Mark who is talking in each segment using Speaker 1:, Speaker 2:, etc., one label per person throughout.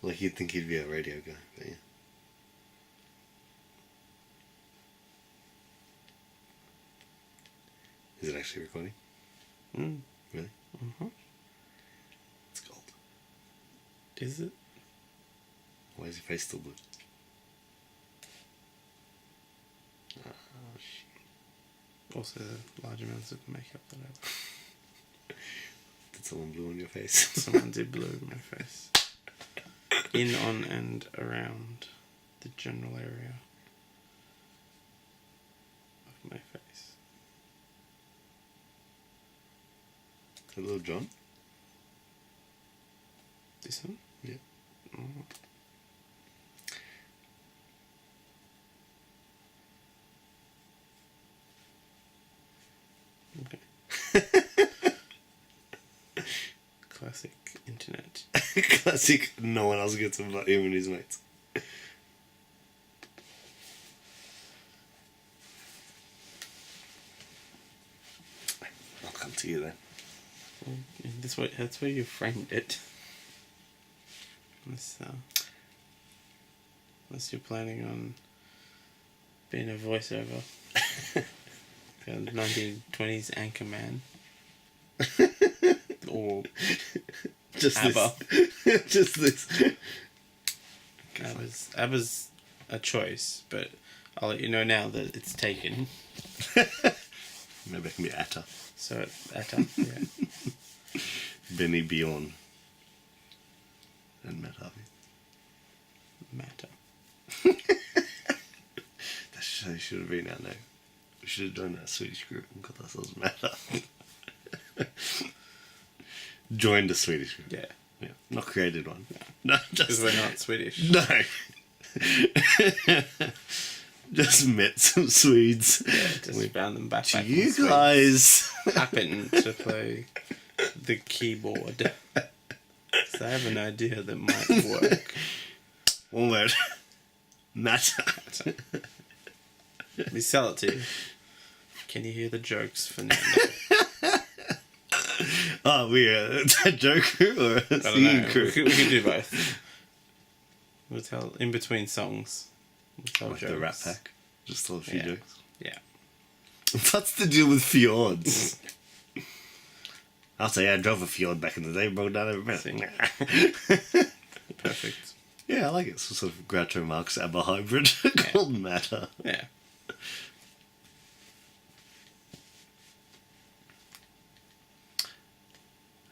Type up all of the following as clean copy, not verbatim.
Speaker 1: Like, you'd think he'd be a radio guy, but yeah. Is it actually recording? Really?
Speaker 2: Mm-hmm.
Speaker 1: It's gold.
Speaker 2: Is it?
Speaker 1: Why is your face still blue? Oh, shit.
Speaker 2: Also, large amounts of makeup that
Speaker 1: Did someone blue on your face?
Speaker 2: someone did blue in my face. In, on, and around the general area of my face.
Speaker 1: Is that Little John?
Speaker 2: This one?
Speaker 1: Yeah.
Speaker 2: Oh. Okay. Classic internet.
Speaker 1: Classic, no one else gets him but him and his mates. I'll come to you then.
Speaker 2: Well, yeah, that's where you framed it. Unless you're planning on being a voiceover. 1920s Anchorman. Or
Speaker 1: Just
Speaker 2: ABBA.
Speaker 1: this. Just this.
Speaker 2: ABBA's a choice, but I'll let you know now that it's taken.
Speaker 1: Maybe I can be Atta.
Speaker 2: So ATA, yeah.
Speaker 1: Benny Bjorn. And Matt Harvey.
Speaker 2: Matter.
Speaker 1: That should have been our name. We should have joined that Swedish group and called ourselves Matter. Joined a Swedish group.
Speaker 2: Yeah.
Speaker 1: Yeah. Not created one. No,
Speaker 2: Because we're not Swedish.
Speaker 1: No. Just met some Swedes.
Speaker 2: Yeah, just found them back.
Speaker 1: You guys
Speaker 2: happen to play the keyboard. So I have an idea that might work.
Speaker 1: One word. Matter.
Speaker 2: We sell it to you. Can you hear the jokes, Fernando?
Speaker 1: Oh, we a joke crew or a singing crew?
Speaker 2: We can do both. We'll tell in between songs. We'll tell
Speaker 1: Like
Speaker 2: jokes.
Speaker 1: the Rat Pack. Just tell a few jokes.
Speaker 2: Yeah.
Speaker 1: What's the deal with fjords? I'll say I drove a fjord back in the day, broke down every minute.
Speaker 2: Perfect.
Speaker 1: Yeah, I like it. It's sort of Groucho Marx ABBA hybrid called Matter.
Speaker 2: Yeah.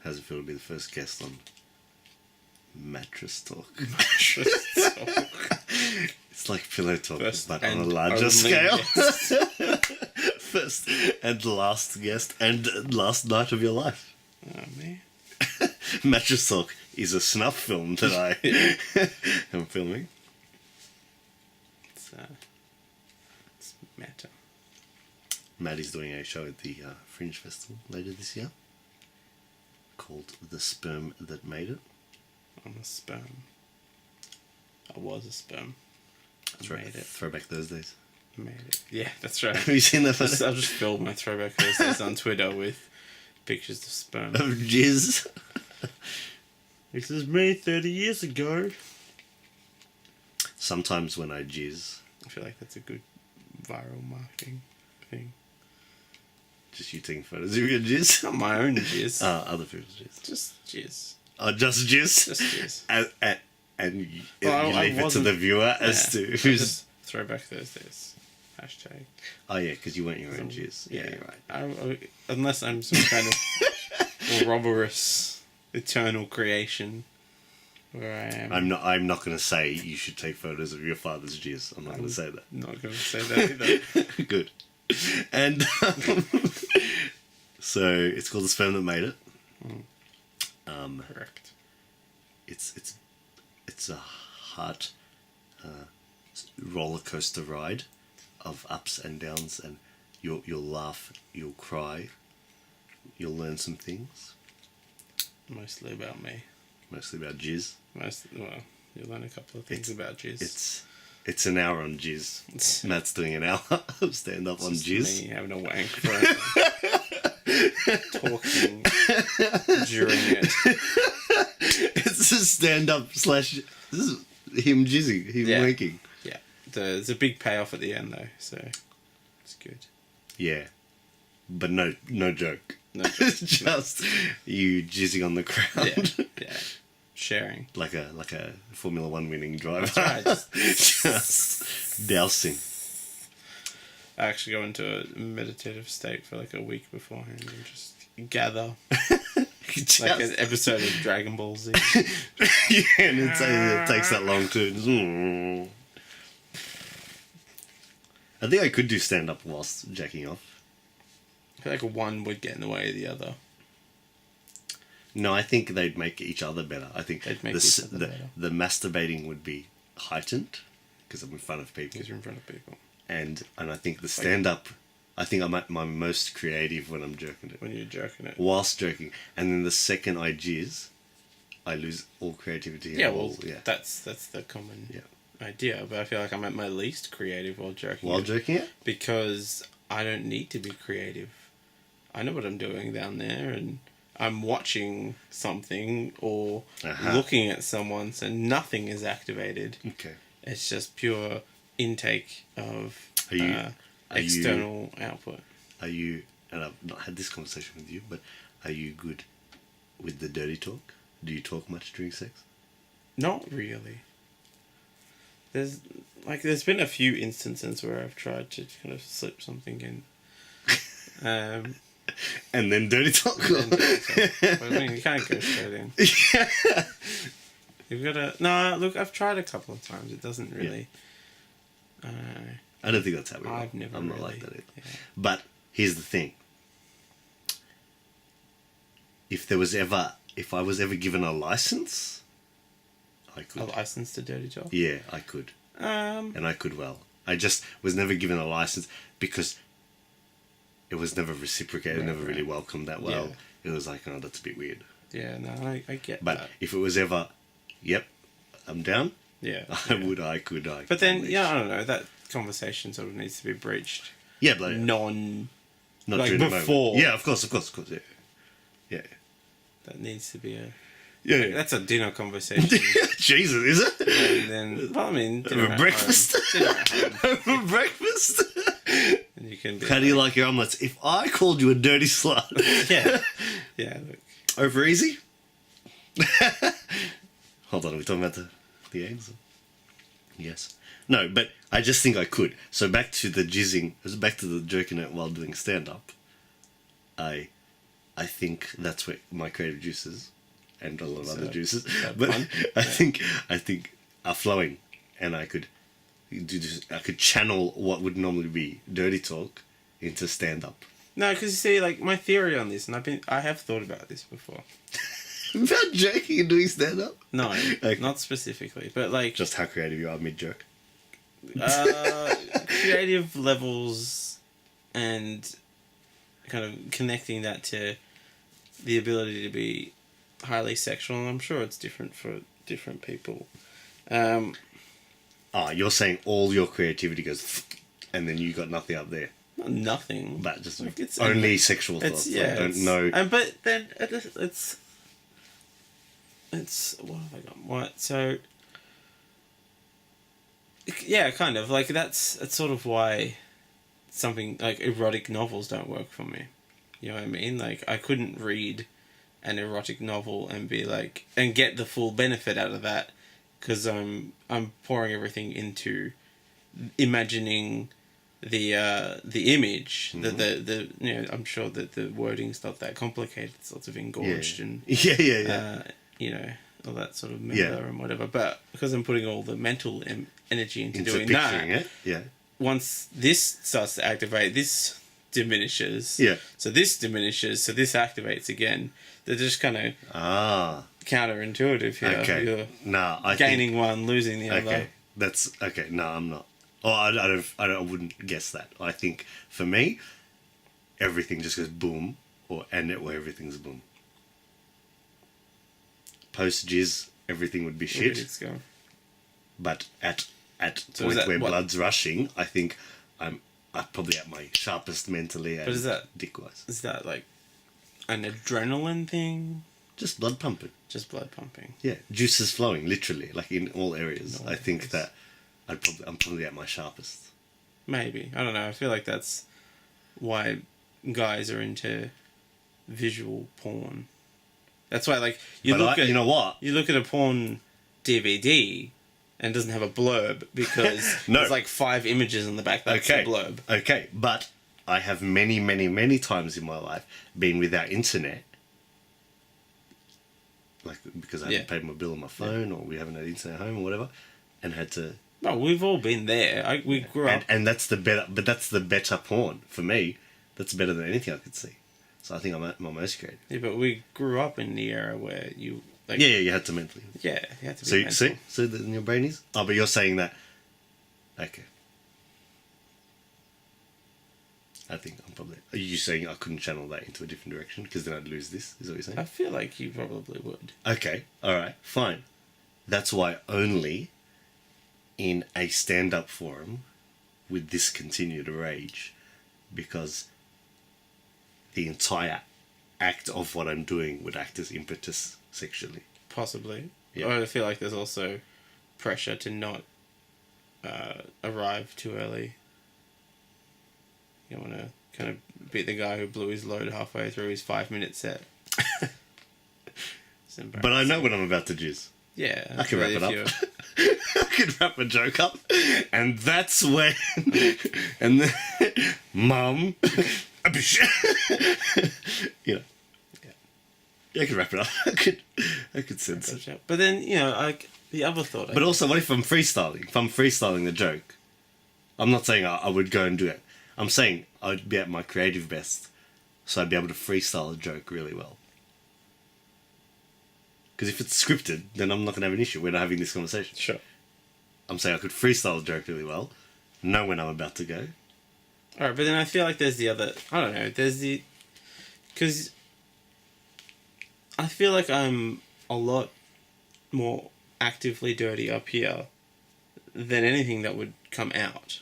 Speaker 1: How's it feel to be the first guest on Mattress Talk?
Speaker 2: Mattress Talk.
Speaker 1: It's like Pillow Talk,
Speaker 2: First
Speaker 1: but on a
Speaker 2: and
Speaker 1: larger
Speaker 2: only
Speaker 1: scale.
Speaker 2: guest.
Speaker 1: First and last guest and last night of your life.
Speaker 2: Oh, man.
Speaker 1: Mattress Talk is a snuff film that I am filming.
Speaker 2: It's Matter.
Speaker 1: Maddie's doing a show at the Fringe Festival later this year called The Sperm That Made It.
Speaker 2: I'm a sperm. I was a sperm.
Speaker 1: That's right.
Speaker 2: Made it.
Speaker 1: Throwback Thursdays.
Speaker 2: Made it. Yeah, that's right.
Speaker 1: Have you seen that photo?
Speaker 2: I've just filled my Throwback Thursdays on Twitter with pictures of sperm.
Speaker 1: Of jizz.
Speaker 2: This is me 30 years ago.
Speaker 1: Sometimes when I jizz,
Speaker 2: I feel like that's a good viral marketing thing.
Speaker 1: just you taking photos of your jizz.
Speaker 2: Not my own jizz.
Speaker 1: Other people's jizz.
Speaker 2: Just jizz.
Speaker 1: Oh, just jizz?
Speaker 2: Just jizz.
Speaker 1: And you,
Speaker 2: Well,
Speaker 1: you
Speaker 2: I
Speaker 1: leave it to
Speaker 2: wasn't-
Speaker 1: the viewer as to who's...
Speaker 2: Just Throwback Thursdays. Hashtag.
Speaker 1: Oh, yeah, because you want your own jizz. Yeah, you're right.
Speaker 2: Unless I'm some kind of Ouroboros eternal creation where I am.
Speaker 1: I'm not going to say you should take photos of your father's jizz. I'm not going to say that.
Speaker 2: Not going to say that either.
Speaker 1: Good. And so it's called The Sperm That Made It.
Speaker 2: Correct.
Speaker 1: It's a hard roller coaster ride of ups and downs, and you'll laugh, you'll cry, you'll learn some things.
Speaker 2: Mostly about me.
Speaker 1: Mostly about jizz.
Speaker 2: You'll learn a couple of things about jizz.
Speaker 1: It's an hour on jizz. Matt's doing an hour of stand up on jizz.
Speaker 2: Me having a wank for talking during it.
Speaker 1: It's the stand up / this is him jizzing, him
Speaker 2: Yeah.
Speaker 1: wanking.
Speaker 2: Yeah. There's a big payoff at the end though, so it's good.
Speaker 1: Yeah, but no joke.
Speaker 2: No
Speaker 1: It's just you jizzing on the crowd.
Speaker 2: Yeah. Yeah. Sharing.
Speaker 1: like a Formula One winning driver.
Speaker 2: That's right.
Speaker 1: Just dousing.
Speaker 2: I actually go into a meditative state for like a week beforehand and just gather.
Speaker 1: Just,
Speaker 2: Like an episode of Dragon Ball Z.
Speaker 1: yeah, and it takes that long too. I think I could do stand up whilst jacking off.
Speaker 2: I feel like one would get in the way of the other.
Speaker 1: No, I think they'd make each other better. I think
Speaker 2: They'd make each other better.
Speaker 1: the masturbating would be heightened because I'm in front of people.
Speaker 2: Because you're in front of people.
Speaker 1: And I think the stand up, I think I'm at my most creative when I'm jerking it.
Speaker 2: When you're jerking it.
Speaker 1: Whilst jerking, and then the second I jizz, I lose all creativity.
Speaker 2: Yeah, well, that's the common
Speaker 1: Yeah.
Speaker 2: idea. But I feel like I'm at my least creative while jerking
Speaker 1: While
Speaker 2: it.
Speaker 1: jerking it?
Speaker 2: Because I don't need to be creative. I know what I'm doing down there, and I'm watching something or looking at someone, so nothing is activated.
Speaker 1: Okay.
Speaker 2: It's just pure intake of
Speaker 1: Are
Speaker 2: external output.
Speaker 1: Are you, and I've not had this conversation with you, but are you good with the dirty talk? Do you talk much during sex?
Speaker 2: Not really. There's been a few instances where I've tried to kind of slip something in.
Speaker 1: And then dirty talk?
Speaker 2: But I mean, you can't go straight in.
Speaker 1: Yeah.
Speaker 2: You've got to... No, look, I've tried a couple of times. It doesn't really...
Speaker 1: I don't think that's how we
Speaker 2: I've never
Speaker 1: I'm not
Speaker 2: really,
Speaker 1: like that either.
Speaker 2: yeah.
Speaker 1: But here's the thing. If I was ever given a license, I could.
Speaker 2: A license to dirty talk?
Speaker 1: Yeah, I could. And I could well. I just was never given a license because it was never reciprocated, never really welcomed that well.
Speaker 2: Yeah.
Speaker 1: It was like, oh, that's a bit weird.
Speaker 2: Yeah, no, I get
Speaker 1: But
Speaker 2: that.
Speaker 1: if it was ever, yep, I'm down,
Speaker 2: Yeah.
Speaker 1: I could.
Speaker 2: But then, yeah, I don't know, that conversation sort of needs to be breached.
Speaker 1: Yeah, but
Speaker 2: Not like
Speaker 1: during the
Speaker 2: before.
Speaker 1: moment. Yeah, of course, yeah. Yeah.
Speaker 2: That needs to be a...
Speaker 1: Yeah, yeah.
Speaker 2: That's a dinner conversation.
Speaker 1: Jesus, is it?
Speaker 2: And then, well, I mean, dinner
Speaker 1: Over
Speaker 2: at
Speaker 1: breakfast?
Speaker 2: home. Dinner at home.
Speaker 1: Over breakfast?
Speaker 2: And you can be
Speaker 1: How do you like your omelets? If I called you a dirty slut.
Speaker 2: Yeah. Yeah, look.
Speaker 1: Over easy? Hold on, are we talking about the eggs? Yes. No, but I just think I could. So back to the jizzing, back to the jerking it while doing stand-up. I think that's where my creative juices and a lot of other juices, but
Speaker 2: fun?
Speaker 1: I think are flowing, and I could do this, I could channel what would normally be dirty talk into stand-up.
Speaker 2: No, because you see, like, my theory on this, and I have thought about this before.
Speaker 1: About jerking and doing stand-up?
Speaker 2: No,
Speaker 1: Okay.
Speaker 2: not specifically, but like
Speaker 1: Just how creative you are mid-jerk.
Speaker 2: creative levels and kind of connecting that to the ability to be highly sexual, and I'm sure it's different for different people.
Speaker 1: You're saying all your creativity goes and then you got nothing up there.
Speaker 2: Nothing.
Speaker 1: But just
Speaker 2: Like, it's
Speaker 1: only sexual thoughts.
Speaker 2: Yeah,
Speaker 1: I don't know.
Speaker 2: But then it's what have I got? What so? Yeah, kind of like that's sort of why something like erotic novels don't work for me. You know what I mean? Like I couldn't read an erotic novel and be like and get the full benefit out of that because I'm pouring everything into imagining the image, the you know, I'm sure that the wording's not that complicated. It's lots of engorged and
Speaker 1: Yeah.
Speaker 2: you know, all that sort of member and whatever. But because I'm putting all the mental energy into doing
Speaker 1: picturing
Speaker 2: that,
Speaker 1: it. Yeah.
Speaker 2: once this starts to activate, this diminishes.
Speaker 1: Yeah.
Speaker 2: So this diminishes. So this activates again. They're just kind of counterintuitive here.
Speaker 1: Okay.
Speaker 2: You're
Speaker 1: I
Speaker 2: gaining
Speaker 1: think,
Speaker 2: one, losing the other.
Speaker 1: Okay. That's okay. No, I'm not. Oh, I wouldn't guess that. I think for me, everything just goes boom, or everything's boom. Post jizz, everything would be shit.
Speaker 2: Let's go.
Speaker 1: But at
Speaker 2: So
Speaker 1: point
Speaker 2: is that
Speaker 1: where
Speaker 2: what-
Speaker 1: blood's rushing, I think I'm probably at my sharpest mentally and
Speaker 2: is that-
Speaker 1: dick wise.
Speaker 2: Is that like an adrenaline thing?
Speaker 1: Just blood pumping.
Speaker 2: Just blood pumping.
Speaker 1: Yeah, juices flowing, literally, like in all areas.
Speaker 2: In all
Speaker 1: I think
Speaker 2: areas.
Speaker 1: that I'm probably at my sharpest.
Speaker 2: Maybe. I don't know. I feel like that's why guys are into visual porn. That's why, like, you
Speaker 1: know what?
Speaker 2: You look at a porn DVD and it doesn't have a blurb because
Speaker 1: No.
Speaker 2: there's like 5 images on the back. That's
Speaker 1: Okay.
Speaker 2: the blurb.
Speaker 1: Okay, but I have many, many, many times in my life been without internet. Like, because I haven't paid my bill on my phone, or we haven't had internet at home or whatever, and had to...
Speaker 2: Well, we've all been there. We grew up...
Speaker 1: And that's the better porn, for me. That's better than anything I could see. So I think I'm at my most creative.
Speaker 2: Yeah, but we grew up in the era where you... Like,
Speaker 1: Yeah, you had to mentally.
Speaker 2: Yeah, you had to be
Speaker 1: So,
Speaker 2: mental.
Speaker 1: so that in your brain is? Oh, but you're saying that... Okay. I think I'm probably... Are you saying I couldn't channel that into a different direction? Because then I'd lose this, is that what you're saying?
Speaker 2: I feel like you probably would.
Speaker 1: Okay, alright, fine. That's why only in a stand-up forum with this continued rage, because the entire act of what I'm doing would act as impetus sexually.
Speaker 2: Possibly.
Speaker 1: Yeah.
Speaker 2: Or I feel like there's also pressure to not arrive too early. You want to kind of beat the guy who blew his load halfway through his 5-minute set. It's
Speaker 1: But I know when I'm about to jizz.
Speaker 2: Yeah.
Speaker 1: I can wrap it
Speaker 2: if
Speaker 1: up.
Speaker 2: you're-
Speaker 1: I could wrap a joke up, and that's when, and then, Mum, you know, yeah, I could wrap it up. I could sense it.
Speaker 2: But then, you know, like the other thought.
Speaker 1: But also, what if I'm freestyling? If I'm freestyling the joke, I'm not saying I would go and do it. I'm saying I'd be at my creative best, so I'd be able to freestyle a joke really well. Because if it's scripted, then I'm not going to have an issue. We're not having this conversation.
Speaker 2: Sure.
Speaker 1: I'm saying I could freestyle a joke really well, know when I'm about to go.
Speaker 2: Alright, but then I feel like there's the other... I don't know. There's the... Because I feel like I'm a lot more actively dirty up here than anything that would come out.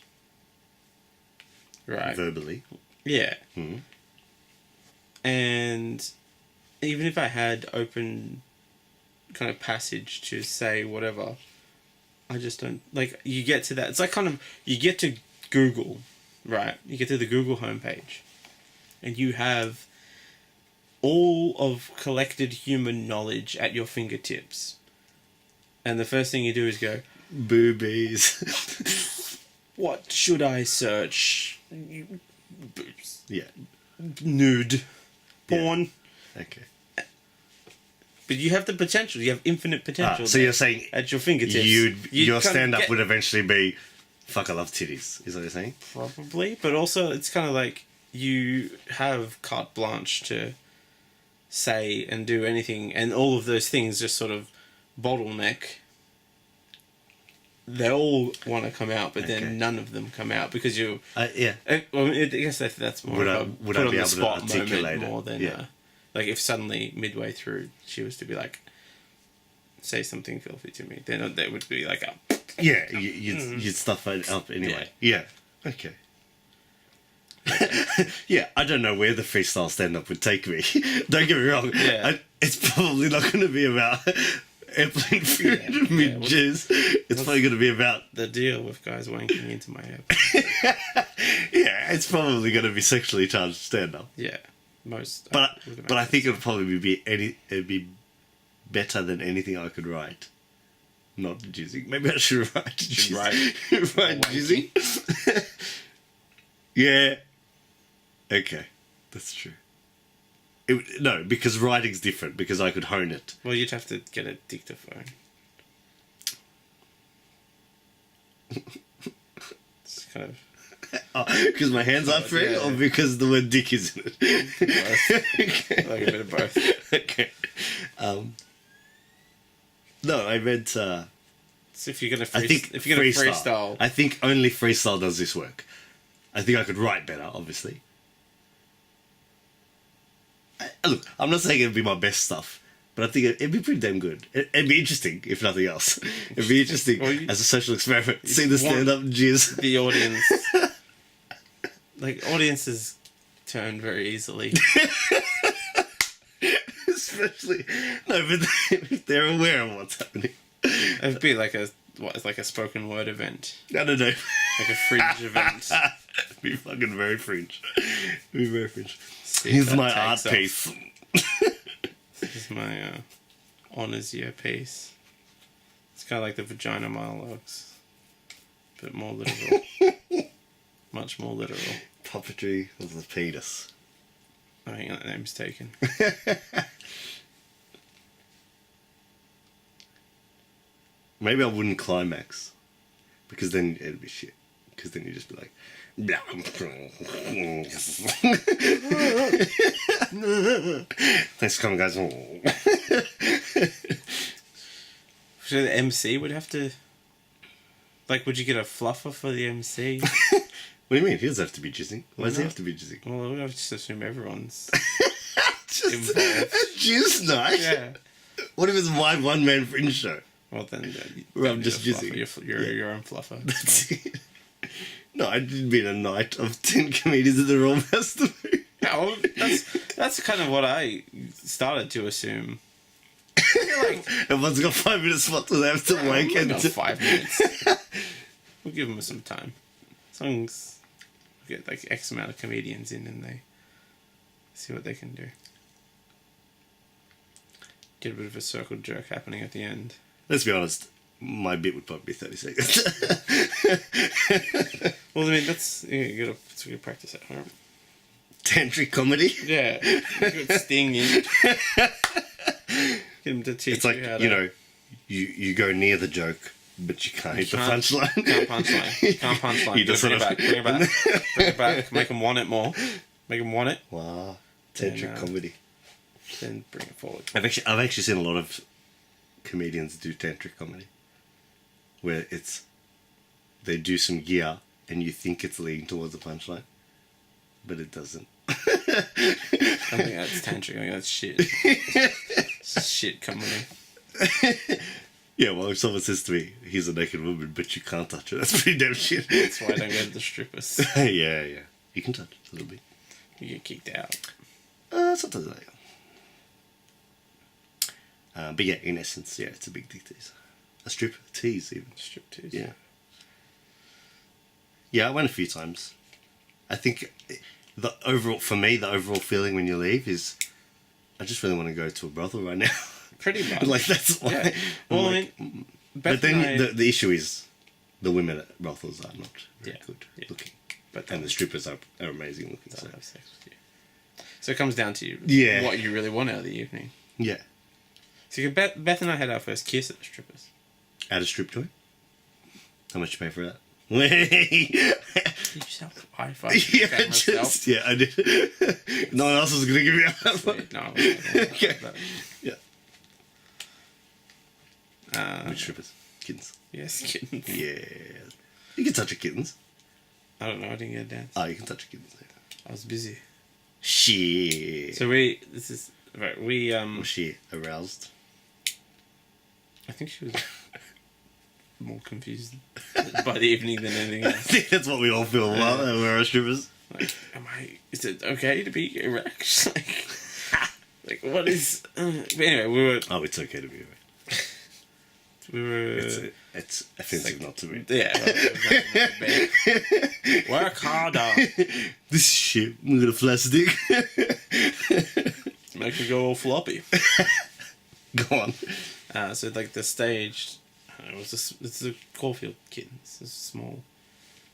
Speaker 2: Right?
Speaker 1: Verbally.
Speaker 2: Yeah.
Speaker 1: Mm-hmm.
Speaker 2: And even if I had open kind of passage to say whatever, I just don't... Like, you get to that... It's like kind of... You get to Google, right? You get to the Google homepage, and you have all of collected human knowledge at your fingertips. And the first thing you do is go,
Speaker 1: boobies.
Speaker 2: what should I search? Boobs.
Speaker 1: Yeah.
Speaker 2: Nude. Porn.
Speaker 1: Okay.
Speaker 2: But you have the potential. You have infinite potential.
Speaker 1: So you're saying
Speaker 2: at your fingertips.
Speaker 1: your
Speaker 2: kind of
Speaker 1: stand-up
Speaker 2: get-
Speaker 1: would eventually be, fuck, I love titties. Is that what you're saying?
Speaker 2: Probably. But also, it's kind of like you have carte blanche to say and do anything, and all of those things just sort of bottleneck. They all want to come out, but
Speaker 1: Okay.
Speaker 2: then none of them come out because you...
Speaker 1: Yeah.
Speaker 2: Well, I guess that's more
Speaker 1: Would
Speaker 2: of
Speaker 1: I-
Speaker 2: a
Speaker 1: would
Speaker 2: put
Speaker 1: I
Speaker 2: on
Speaker 1: be
Speaker 2: the
Speaker 1: able to
Speaker 2: spot
Speaker 1: articulate
Speaker 2: moment
Speaker 1: it?
Speaker 2: more than...
Speaker 1: Yeah.
Speaker 2: Like, if suddenly, midway through, she was to be like, say something filthy to me, then they would be like, oh,
Speaker 1: Yeah, you'd stuff it up anyway. Yeah. Okay. Yeah, I don't know where the freestyle stand-up would take me. Don't get me wrong.
Speaker 2: Yeah.
Speaker 1: It's probably not going to be about airplane food and mid-jizz. It's probably going to be about...
Speaker 2: the deal with guys wanking into my head.
Speaker 1: Yeah, it's probably going to be sexually charged stand-up.
Speaker 2: Yeah. Most...
Speaker 1: But
Speaker 2: would
Speaker 1: I
Speaker 2: imagine.
Speaker 1: think it would probably be it'd be better than anything I could write. Not jizzing. Maybe I should write jizz. Write jizzing. Yeah. Okay, that's true. No, because writing's different. Because I could hone it.
Speaker 2: Well, you'd have to get a dictaphone. It's kind of...
Speaker 1: Because my hands are free,
Speaker 2: yeah.
Speaker 1: or because the word dick is in it. Okay.
Speaker 2: like a bit of both.
Speaker 1: Okay. No, I meant.
Speaker 2: So if you're gonna
Speaker 1: I think
Speaker 2: if you're gonna freestyle,
Speaker 1: I think only freestyle does this work. I think I could write better, obviously. Look, I'm not saying it'd be my best stuff, but I think it'd be pretty damn good. It'd be interesting, if nothing else. It'd be interesting
Speaker 2: Well,
Speaker 1: as a social experiment. See the
Speaker 2: want
Speaker 1: stand-up jizz.
Speaker 2: the audience, like audiences, turn very easily.
Speaker 1: Especially no, but if they're aware of what's happening.
Speaker 2: It'd be like a spoken word event,
Speaker 1: I don't know.
Speaker 2: like a fringe event.
Speaker 1: It'd be fucking very fringe. It'd be very fringe.
Speaker 2: See if
Speaker 1: Here's
Speaker 2: that
Speaker 1: my
Speaker 2: takes
Speaker 1: art piece.
Speaker 2: This is my honours year piece. It's kind of like the vagina monologues, but more literal. Much more literal.
Speaker 1: Puppetry of the penis.
Speaker 2: I think that name's taken.
Speaker 1: Maybe I wouldn't climax, because then it'd be shit. Because then you'd just be like, thanks for coming, guys.
Speaker 2: So the MC would have to, like, would you get a fluffer for the MC?
Speaker 1: What do you mean? He doesn't have to be jizzing. Why does he have to be jizzing?
Speaker 2: Well, we have to just assume everyone's
Speaker 1: Just
Speaker 2: involved.
Speaker 1: a jizz night?
Speaker 2: Yeah.
Speaker 1: What if it's my one-man fringe show?
Speaker 2: Well, then you
Speaker 1: Well, I'm
Speaker 2: don't
Speaker 1: just
Speaker 2: need a
Speaker 1: jizzing.
Speaker 2: fluffer. You're your own fluffer.
Speaker 1: That's it. No, I didn't mean a night of 10 comedians in the Royal Masterpiece.
Speaker 2: Yeah, well, that's kind of what I started to assume. I feel like
Speaker 1: Everyone's got 5 minutes spot till they have to wank
Speaker 2: we've
Speaker 1: and
Speaker 2: got 5 minutes. We'll give them some time. As long as we get like X amount of comedians in and they see what they can do. Get a bit of a circle jerk happening at the end.
Speaker 1: Let's be honest, my bit would probably be 30 seconds.
Speaker 2: Well, I mean, it's a good practice at home.
Speaker 1: Tantric comedy?
Speaker 2: Yeah, good sting in. Get him to teach
Speaker 1: It's like,
Speaker 2: you how to...
Speaker 1: you know, you go near the joke, but you can't hit the punchline.
Speaker 2: Can't punchline. Can't punchline.
Speaker 1: You just
Speaker 2: Bring it
Speaker 1: sort
Speaker 2: back.
Speaker 1: of-
Speaker 2: Bring it back. Bring it back. Make them want it more. Make them want it.
Speaker 1: Wow, tantric
Speaker 2: And,
Speaker 1: comedy.
Speaker 2: Then bring it forward.
Speaker 1: I've actually seen a lot of comedians do tantric comedy, where they do some gear and you think it's leading towards the punchline, but it doesn't.
Speaker 2: I think that's tantric. I think that's shit. It's shit comedy.
Speaker 1: Yeah, well, if someone says to me, "Here's a naked woman, but you can't touch her," that's pretty damn shit.
Speaker 2: That's why I don't go to the strippers.
Speaker 1: Yeah, you can touch it a little bit.
Speaker 2: You get kicked out.
Speaker 1: Sometimes I but yeah, in essence, yeah, it's a big dick tease. A strip tease, even.
Speaker 2: Strip tease.
Speaker 1: Yeah. Yeah, I went a few times. I think the overall feeling when you leave is, I just really want to go to a brothel right now.
Speaker 2: Pretty much.
Speaker 1: Like, that's why.
Speaker 2: Yeah.
Speaker 1: I'm
Speaker 2: Well,
Speaker 1: like,
Speaker 2: I mean,
Speaker 1: but then the issue is the women at brothels are not very
Speaker 2: Yeah,
Speaker 1: good
Speaker 2: yeah.
Speaker 1: looking.
Speaker 2: But
Speaker 1: And the strippers are amazing looking.
Speaker 2: they'll
Speaker 1: So.
Speaker 2: have sex with you. So it comes down to you.
Speaker 1: Yeah.
Speaker 2: What you really want out of the evening.
Speaker 1: Yeah.
Speaker 2: So Beth and I had our first kiss at the strippers.
Speaker 1: At a strip joint? How much you pay for that?
Speaker 2: Give yourself a high five.
Speaker 1: Yeah, I did. No one else was going to give me a high five.
Speaker 2: No.
Speaker 1: Okay. Yeah. Which strippers? Kittens.
Speaker 2: Yes, kittens.
Speaker 1: Yeah. You can touch a kittens.
Speaker 2: I don't know. I didn't get a dance.
Speaker 1: Oh, you can touch a kittens. Yeah.
Speaker 2: I was busy.
Speaker 1: Shit.
Speaker 2: So we
Speaker 1: Was she aroused?
Speaker 2: I think she was more confused by the evening than anything
Speaker 1: I
Speaker 2: else.
Speaker 1: think that's what we all feel while we're strippers.
Speaker 2: Like, is it okay to be erect? like what is... but anyway,
Speaker 1: Oh, it's okay to be erect. It's offensive not to be.
Speaker 2: Yeah. Work harder.
Speaker 1: This shit. I'm gonna flash dick.
Speaker 2: Make it go all floppy.
Speaker 1: Go on.
Speaker 2: So like the stage, it's the Caulfield Kittens. It's a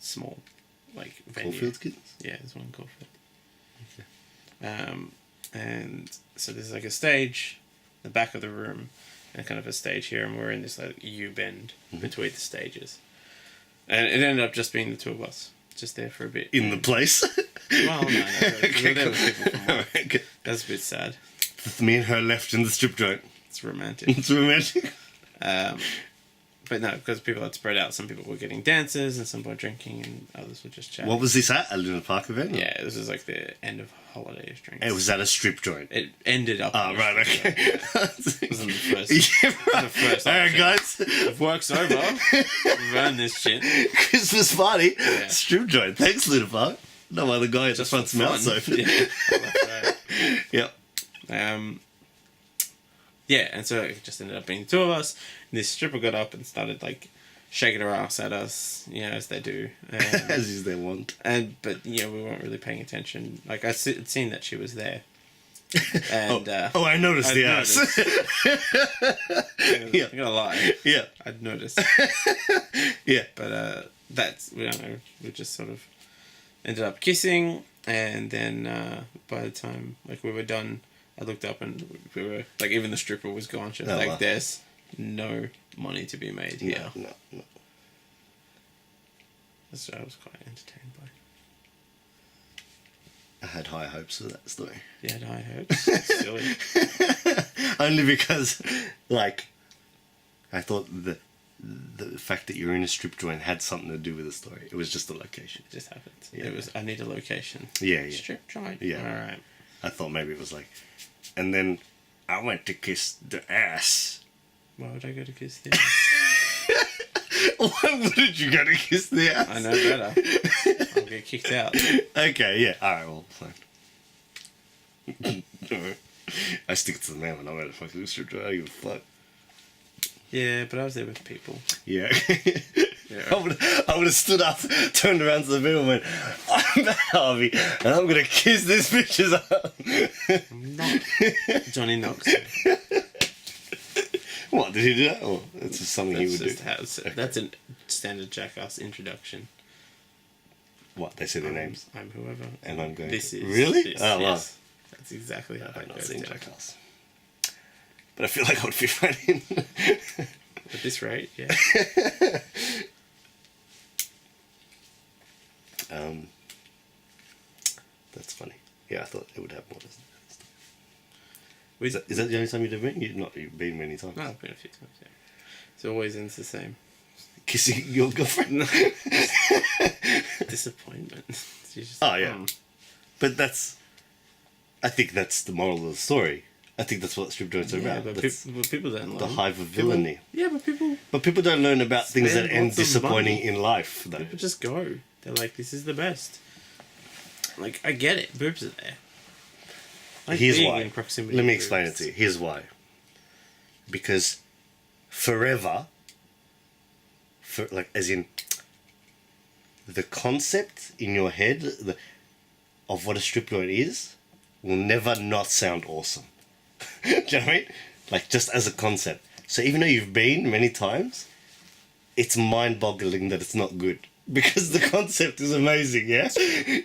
Speaker 2: small, like venue.
Speaker 1: Caulfield kittens?
Speaker 2: Yeah, there's one in Caulfield. Okay. And so there's like a stage, the back of the room, and kind of a stage here, and we're in this like U-bend between the stages. And it ended up just being the two of us, just there for a bit.
Speaker 1: In the place?
Speaker 2: Well, no.
Speaker 1: Okay,
Speaker 2: There was people from work.
Speaker 1: Okay.
Speaker 2: That's a bit sad.
Speaker 1: Me and her left in the strip joint.
Speaker 2: It's romantic.
Speaker 1: It's romantic.
Speaker 2: But no, because people had spread out. Some people were getting dances, and some were drinking, and others were just chatting.
Speaker 1: What was this at? A Luna Park event?
Speaker 2: Yeah, this was like the end of holidays drinks.
Speaker 1: It was at a strip joint.
Speaker 2: It ended up.
Speaker 1: Oh, right, okay.
Speaker 2: It wasn't the first.
Speaker 1: Yeah, right.
Speaker 2: The first
Speaker 1: Alright,
Speaker 2: option.
Speaker 1: guys.
Speaker 2: If work's over, we've earned this shit.
Speaker 1: Christmas party.
Speaker 2: Yeah.
Speaker 1: Strip joint. Thanks, Luna Park. No other guy at the
Speaker 2: Just
Speaker 1: front
Speaker 2: for fun.
Speaker 1: smells open.
Speaker 2: Yeah. Well, that's right.
Speaker 1: Yep.
Speaker 2: Yeah, and so it just ended up being the two of us. And this stripper got up and started like shaking her ass at us, as they do.
Speaker 1: As they want.
Speaker 2: But we weren't really paying attention. Like I'd seen that she was there. And
Speaker 1: I noticed the ass.
Speaker 2: Yeah, I'm gonna lie.
Speaker 1: Yeah,
Speaker 2: I'd noticed.
Speaker 1: yeah,
Speaker 2: but we don't know. We just sort of ended up kissing, and then by the time we were done, I looked up and we were even the stripper was gone. She was "There's no money to be made here."
Speaker 1: No.
Speaker 2: So I was quite entertained by.
Speaker 1: I had high hopes for that story.
Speaker 2: You had high hopes? Silly.
Speaker 1: Only because, I thought the fact that you're in a strip joint had something to do with the story. It was just the location.
Speaker 2: It just happened.
Speaker 1: Yeah.
Speaker 2: It was, I need a location.
Speaker 1: Yeah.
Speaker 2: Strip joint.
Speaker 1: Yeah.
Speaker 2: All right.
Speaker 1: I thought maybe it was and then I went to kiss the ass.
Speaker 2: Why would I go to kiss the ass?
Speaker 1: Why wouldn't you go to kiss the ass?
Speaker 2: I know better. I'll get kicked out.
Speaker 1: Okay, yeah. Alright, well, fine. I stick to the man when I'm at a fucking strip joint. I don't give a fuck.
Speaker 2: Yeah, but I was there with people.
Speaker 1: Yeah.
Speaker 2: Yeah.
Speaker 1: I would have stood up, turned around to the people and went, I'm Harvey, and I'm going to kiss this bitch's ass.
Speaker 2: I'm not Johnny Knoxville.
Speaker 1: What, did he do that? Or that's just something he would do?
Speaker 2: That's a standard Jackass introduction.
Speaker 1: What, they say their names?
Speaker 2: I'm whoever.
Speaker 1: And I'm going
Speaker 2: This is.
Speaker 1: Really?
Speaker 2: This,
Speaker 1: oh, wow.
Speaker 2: Yes. That's exactly how
Speaker 1: I've
Speaker 2: that
Speaker 1: not
Speaker 2: goes
Speaker 1: seen
Speaker 2: down.
Speaker 1: Jackass. But I feel like I would fit right in.
Speaker 2: At this rate, yeah.
Speaker 1: That's funny. Yeah, I thought it would have more.
Speaker 2: Is
Speaker 1: Is that the only time you've ever been? You've been many times.
Speaker 2: No, I've been a few times, yeah. It always ends the same.
Speaker 1: Kissing your girlfriend?
Speaker 2: Disappointment. Just,
Speaker 1: Oh, yeah. But I think that's the moral of the story. I think that's what strip joints are about.
Speaker 2: But people don't learn.
Speaker 1: The hive of villainy.
Speaker 2: But
Speaker 1: people don't learn about things that
Speaker 2: spend
Speaker 1: end
Speaker 2: lots of
Speaker 1: disappointing
Speaker 2: money.
Speaker 1: in life, though.
Speaker 2: People just go. They're like, this is the best. I get it. Boobs are there.
Speaker 1: Here's
Speaker 2: being
Speaker 1: why.
Speaker 2: in proximity
Speaker 1: Let me
Speaker 2: to
Speaker 1: explain it
Speaker 2: boobs.
Speaker 1: to you. Here's why. Because forever, as in the concept in your head of what a strip joint is will never not sound awesome. Do you know what I mean? Just as a concept. So even though you've been many times, it's mind-boggling that it's not good. Because the concept is amazing, yeah?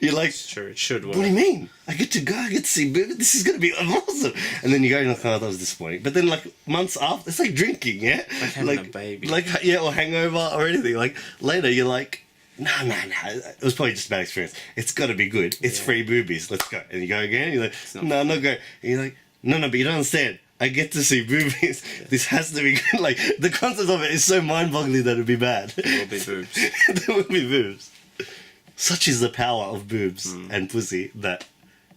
Speaker 1: You're like,
Speaker 2: It's true. It should work.
Speaker 1: what do you mean? I get to go, I get to see boobs, this is going to be awesome. And then you go, oh, that was disappointing. But then, months after, it's like drinking, yeah?
Speaker 2: Like having a baby.
Speaker 1: Or hangover or anything. Later, you're like, nah. It was probably just a bad experience. It's got to be good. It's free boobies. Let's go. And you go again, you're like, no, I'm not going. And you're like, no, but you don't understand. I get to see boobies. Yeah. This has to be good. The concept of it is so mind-boggling that it'd be bad.
Speaker 2: There will be boobs.
Speaker 1: There will be boobs. Such is the power of boobs and pussy that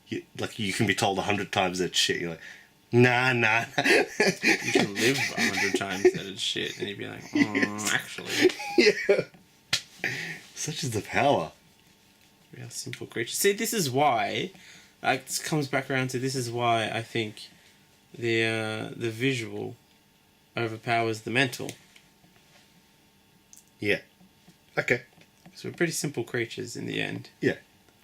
Speaker 1: you can be told 100 times that shit. You're like, nah.
Speaker 2: You can live 100 times that it's shit, and you'd be like, actually.
Speaker 1: Yeah. Such is the power.
Speaker 2: We are simple creatures. See, this is why. It comes back around to this is why I think the visual overpowers the mental.
Speaker 1: Yeah. Okay.
Speaker 2: So we're pretty simple creatures in the end.
Speaker 1: Yeah.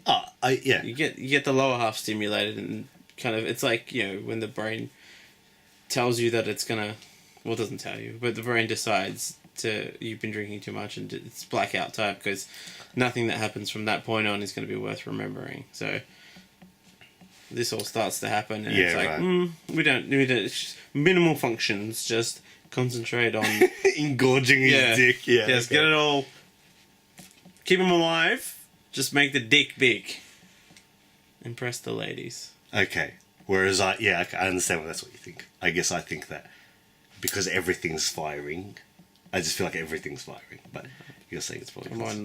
Speaker 1: Yeah.
Speaker 2: You get the lower half stimulated, and kind of it's like when the brain tells you that it's gonna, well, it doesn't tell you, but the brain decides you've been drinking too much and it's blackout type because nothing that happens from that point on is going to be worth remembering. So this all starts to happen, and it's like,
Speaker 1: right.
Speaker 2: We don't minimal functions. Just concentrate on
Speaker 1: engorging his dick. Yeah,
Speaker 2: just get it all. Keep him alive. Just make the dick big. Impress the ladies.
Speaker 1: Okay. Whereas I understand that's what you think. I guess I think that because everything's firing, I just feel like everything's firing. But you're saying it's probably
Speaker 2: when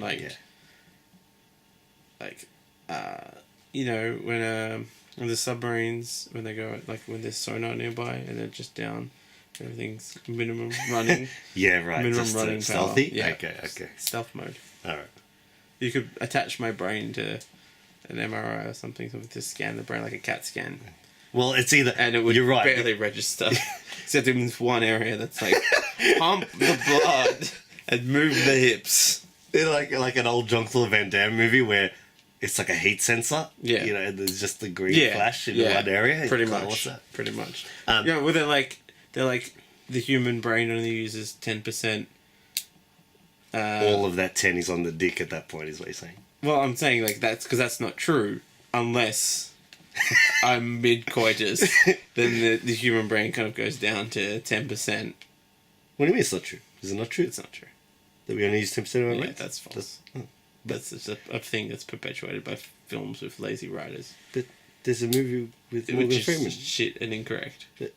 Speaker 2: when the submarines, when they go, when there's sonar nearby and they're just down, everything's minimum running.
Speaker 1: Yeah, right.
Speaker 2: Minimum
Speaker 1: just
Speaker 2: running
Speaker 1: stealthy?
Speaker 2: Power. Yeah.
Speaker 1: Okay.
Speaker 2: Stealth mode.
Speaker 1: Alright.
Speaker 2: You could attach my brain to an MRI or something to scan the brain like a CAT scan.
Speaker 1: Well, it's either...
Speaker 2: and it would
Speaker 1: You're right.
Speaker 2: barely register. Except in this one area that's like, pump the blood and move the hips.
Speaker 1: They're like an old Jean-Claude Van Damme movie where it's like a heat sensor.
Speaker 2: Yeah.
Speaker 1: You know, and there's just the green flash in one area.
Speaker 2: Pretty
Speaker 1: Like,
Speaker 2: much.
Speaker 1: what's that?
Speaker 2: Pretty much.
Speaker 1: Yeah,
Speaker 2: well, they're like the human brain only uses 10%.
Speaker 1: All of that 10 is on the dick at that point, is what you're saying.
Speaker 2: Well, I'm saying like that's because that's not true unless I'm mid-coitus. Then the human brain kind of goes down to 10%.
Speaker 1: What do you mean it's not true? Is it not true?
Speaker 2: It's not true.
Speaker 1: That we only use 10% of our
Speaker 2: Yeah,
Speaker 1: brains?
Speaker 2: that's false. That's just a thing that's perpetuated by films with lazy writers.
Speaker 1: But there's a movie with Morgan
Speaker 2: Which
Speaker 1: Freeman.
Speaker 2: is shit and incorrect.
Speaker 1: But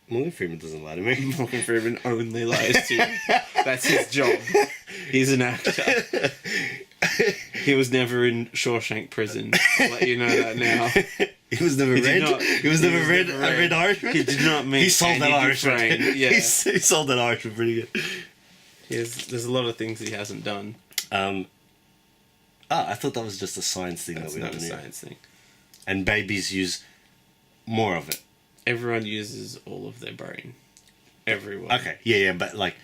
Speaker 1: Morgan Freeman doesn't lie to me.
Speaker 2: Morgan Freeman only lies to you. That's his job. He's an actor. He was never in Shawshank Prison. I'll let you know that now.
Speaker 1: He was never read. He was never read. I read Irishman.
Speaker 2: He did not meet
Speaker 1: He sold that
Speaker 2: Andy
Speaker 1: Irishman.
Speaker 2: Dufresne. Yeah.
Speaker 1: He sold that Irishman pretty good.
Speaker 2: There's a lot of things he hasn't done.
Speaker 1: I thought that was just a science thing.
Speaker 2: That's
Speaker 1: that we
Speaker 2: not a
Speaker 1: never knew.
Speaker 2: science thing.
Speaker 1: And babies use more of it.
Speaker 2: Everyone uses all of their brain. Everyone.
Speaker 1: Okay, yeah, but like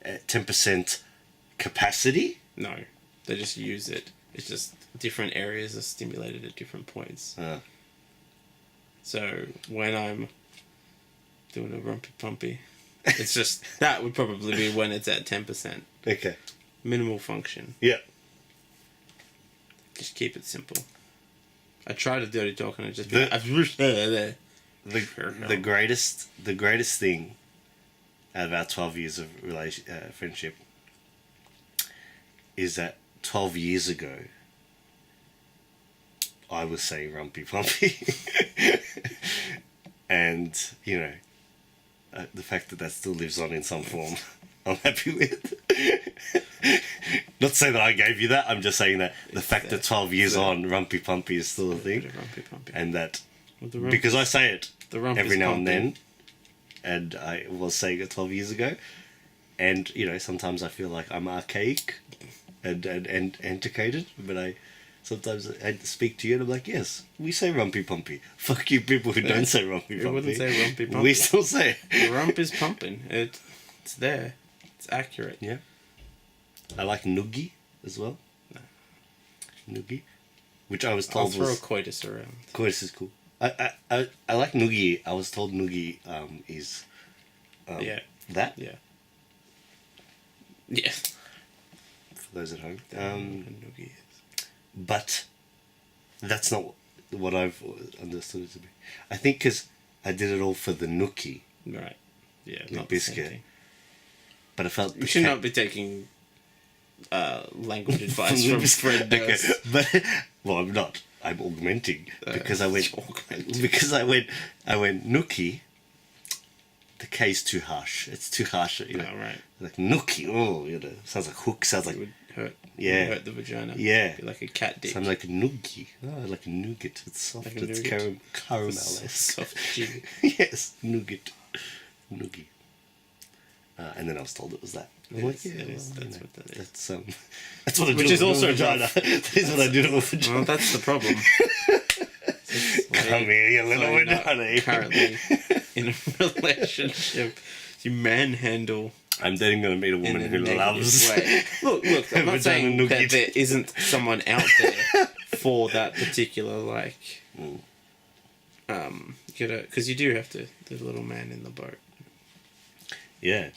Speaker 1: 10% capacity?
Speaker 2: No, they just use it. It's just different areas are stimulated at different points. So when I'm doing a rumpy pumpy, it's just that would probably be when it's at 10%.
Speaker 1: Okay.
Speaker 2: Minimal function.
Speaker 1: Yeah.
Speaker 2: Just keep it simple. I tried a dirty talk and I just
Speaker 1: The greatest thing out of our 12 years of friendship is that 12 years ago I was saying rumpy pumpy. And you know, the fact that still lives on in some form I'm happy with. Not saying that I gave you that, I'm just saying that the fact that 12 years on rumpy pumpy is still a thing.
Speaker 2: Rumpy pumpy.
Speaker 1: And that
Speaker 2: Well,
Speaker 1: because I say it every now and
Speaker 2: pumping.
Speaker 1: then, and I was saying it 12 years ago, and you know, sometimes I feel like I'm archaic and antiquated, but sometimes I speak to you and I'm like, yes, we say rumpy pumpy. Fuck you people who don't say rumpy pumpy.
Speaker 2: We wouldn't say rumpy pumpy.
Speaker 1: We still say it.
Speaker 2: The rump is pumping. It's there. It's accurate.
Speaker 1: Yeah. I like noogie as well.
Speaker 2: No.
Speaker 1: Noogie, which I was
Speaker 2: I'll
Speaker 1: told
Speaker 2: throw
Speaker 1: was...
Speaker 2: coitus around.
Speaker 1: Coitus is cool. I like noogie. I was told noogie is...
Speaker 2: Yeah.
Speaker 1: That?
Speaker 2: Yeah. Yeah.
Speaker 1: For those at home.
Speaker 2: Noogie is.
Speaker 1: But that's not what I've understood it to be. I think because I did it all for the nookie,
Speaker 2: Right. Yeah.
Speaker 1: the
Speaker 2: Not
Speaker 1: biscuit.
Speaker 2: The same thing.
Speaker 1: But I felt...
Speaker 2: You should not be taking language advice from Fred Durst.
Speaker 1: Okay. But, well, I'm not. I'm augmenting. Because I went... Because I went nookie. The K is too harsh. It's too harsh, you know.
Speaker 2: Oh, right.
Speaker 1: Like nookie, oh, you know. Sounds like hook, sounds like...
Speaker 2: It would hurt.
Speaker 1: Yeah.
Speaker 2: It would hurt the vagina.
Speaker 1: Yeah.
Speaker 2: Be like a cat dick.
Speaker 1: Sounds like a noogie. Oh, like a nougat. It's soft.
Speaker 2: Like a
Speaker 1: it's
Speaker 2: nougat?
Speaker 1: caramel.
Speaker 2: Soft cheek.
Speaker 1: Yes, nougat. Noogie. And then I was told it was that. I'm like, yeah,
Speaker 2: it is.
Speaker 1: well,
Speaker 2: That's
Speaker 1: you know,
Speaker 2: what that is.
Speaker 1: that's what I do.
Speaker 2: Which is
Speaker 1: to my
Speaker 2: also
Speaker 1: vagina. That is what I do to my vagina.
Speaker 2: Well, that's the problem.
Speaker 1: Come here, you little
Speaker 2: you're not
Speaker 1: vagina.
Speaker 2: currently in a relationship. You manhandle
Speaker 1: I'm then going to meet a
Speaker 2: in
Speaker 1: woman
Speaker 2: a
Speaker 1: who
Speaker 2: negative
Speaker 1: loves.
Speaker 2: way. Look, I'm not
Speaker 1: Vagina
Speaker 2: saying that
Speaker 1: nougat.
Speaker 2: there isn't someone out there for that particular, like, because you do have to, the little man in the boat.
Speaker 1: Yeah.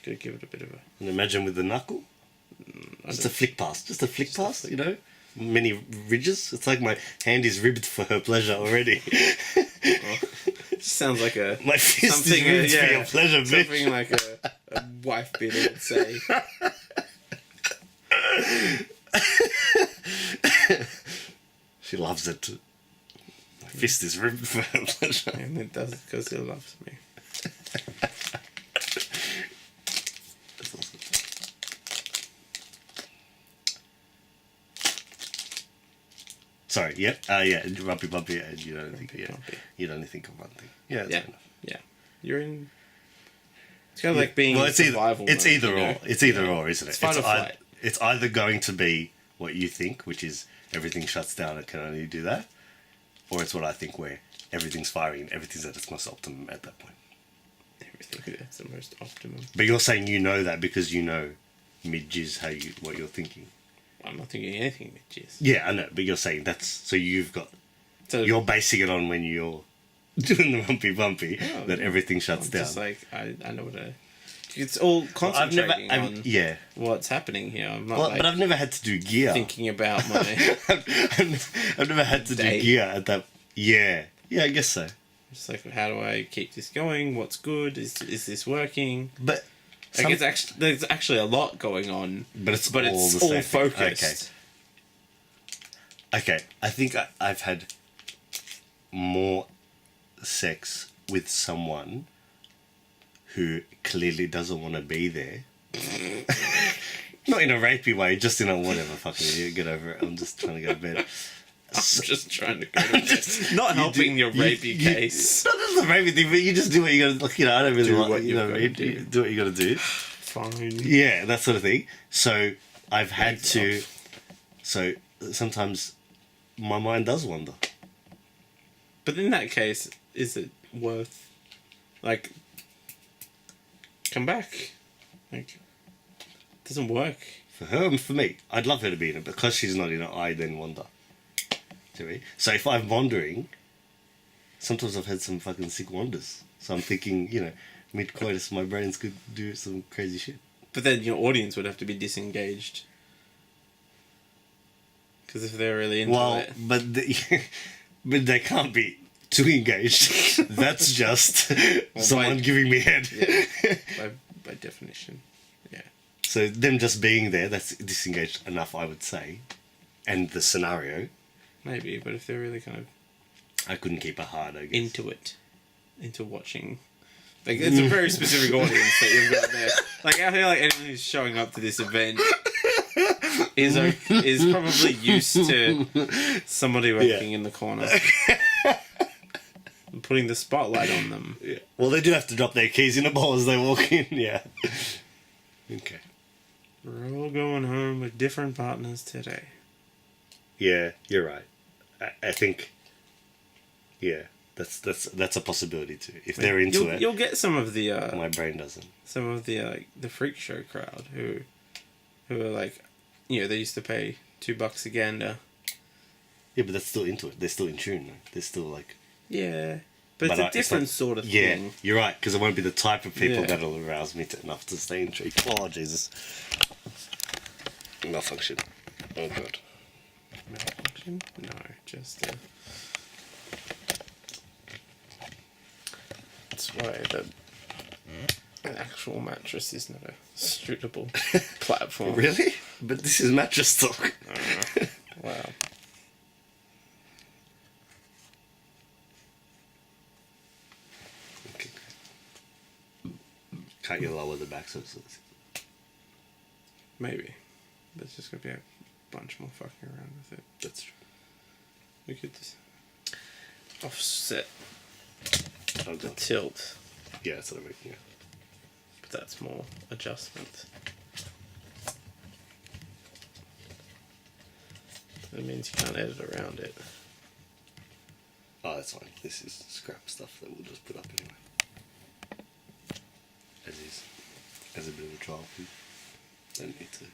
Speaker 2: Gotta give it a bit of a...
Speaker 1: And imagine with the knuckle. Just a flick pass. Just a flick pass, you know? Many ridges. It's like my hand is ribbed for her pleasure already.
Speaker 2: Sounds like a...
Speaker 1: My fist is
Speaker 2: something,
Speaker 1: ribbed for your pleasure, bitch.
Speaker 2: Something like a wife beater would say.
Speaker 1: She loves it. My fist is ribbed for her pleasure.
Speaker 2: And it does because he loves me.
Speaker 1: That's awesome. Sorry, yep. Yeah, rumpy bumpy, and you don't think, yeah.
Speaker 2: Bumpy.
Speaker 1: You'd only think of one thing. Yeah, that's
Speaker 2: Yeah.
Speaker 1: fair enough.
Speaker 2: Yeah. You're in... It's kind of like being
Speaker 1: Well,
Speaker 2: in
Speaker 1: it's either,
Speaker 2: survival
Speaker 1: it's
Speaker 2: mode,
Speaker 1: either
Speaker 2: you know?
Speaker 1: or. It's either or, isn't it?
Speaker 2: It's fight or flight.
Speaker 1: It's either going to be what you think, which is everything shuts down and can only do that, or it's what I think where everything's firing and everything's at its most optimum at that point.
Speaker 2: Everything that's the most optimum.
Speaker 1: But you're saying you know that because you know mid-jizz what you're thinking.
Speaker 2: I'm not thinking anything with jizz.
Speaker 1: Yeah, I know, but you're saying so you're basing it on when you're doing the bumpy that everything shuts down.
Speaker 2: Just like I know what it's all concentrating on
Speaker 1: yeah.
Speaker 2: what's happening here. I'm not
Speaker 1: but I've never had to do gear.
Speaker 2: thinking about my
Speaker 1: I've never had to do gear at that. Yeah, I guess so.
Speaker 2: Just like, how do I keep this going? What's good? Is this working?
Speaker 1: But
Speaker 2: like there's actually a lot going on. But it's all focused.
Speaker 1: Okay. I think I've had more sex with someone who clearly doesn't want to be there. Not in a rapey way, just in a whatever, fucking idiot, get over it. I'm just trying to go to bed.
Speaker 2: I'm just trying to go to bed. Not helping your rapey case.
Speaker 1: Not just the rapey thing, but you just do what you gotta, like, I don't really want, do what you gotta do.
Speaker 2: Fine.
Speaker 1: Yeah, that sort of thing. So, I've had to, so, sometimes my mind does wander.
Speaker 2: But in that case, is it worth, like, come back? Like, it doesn't work.
Speaker 1: For her and for me, I'd love her to be in it. Because she's not in it, I then wander. Do we? So if I'm wandering, sometimes I've had some fucking sick wanders. So I'm thinking, mid-coitus, my brains could do some crazy shit.
Speaker 2: But then your audience would have to be disengaged. Because if they're really into it...
Speaker 1: but they can't be too engaged. That's just someone giving me head.
Speaker 2: Yeah, by definition, yeah.
Speaker 1: So them just being there, that's disengaged enough, I would say. And the scenario...
Speaker 2: Maybe, but if they're really kind of...
Speaker 1: I couldn't keep it hard, I guess.
Speaker 2: Into watching. Like, it's a very specific audience that you've got there. Like, I feel like anyone who's showing up to this event is probably used to somebody working in the corner. And putting the spotlight on them.
Speaker 1: Yeah. Well, they do have to drop their keys in a bowl as they walk in, yeah. Okay.
Speaker 2: We're all going home with different partners today.
Speaker 1: Yeah, you're right. I think, that's a possibility too. If they're into it,
Speaker 2: you'll get some of the
Speaker 1: my brain doesn't.
Speaker 2: Some of the the freak show crowd who are like, they used to pay $2 a gander.
Speaker 1: Yeah, but that's still into it. They're still in tune. They're still like.
Speaker 2: Yeah, but it's a different sort of thing.
Speaker 1: Yeah, you're right, because it won't be the type of people that'll arouse me enough to stay intrigued. Oh Jesus! Malfunction. Oh God.
Speaker 2: Malfunction? No, just that's why an actual mattress is not a suitable platform.
Speaker 1: Really? But this is mattress talk.
Speaker 2: Wow.
Speaker 1: Okay. Can't you lower the back so it's...
Speaker 2: Maybe. There's just gonna be a bunch more fucking around with it.
Speaker 1: That's true.
Speaker 2: We could just offset
Speaker 1: Oh,
Speaker 2: the tilt.
Speaker 1: Yeah, that's what I mean, yeah.
Speaker 2: But that's more adjustment. That means you can't edit around it.
Speaker 1: Oh, that's fine. This is scrap stuff that we'll just put up anyway. As is. As a bit of a trial thing. Don't need to...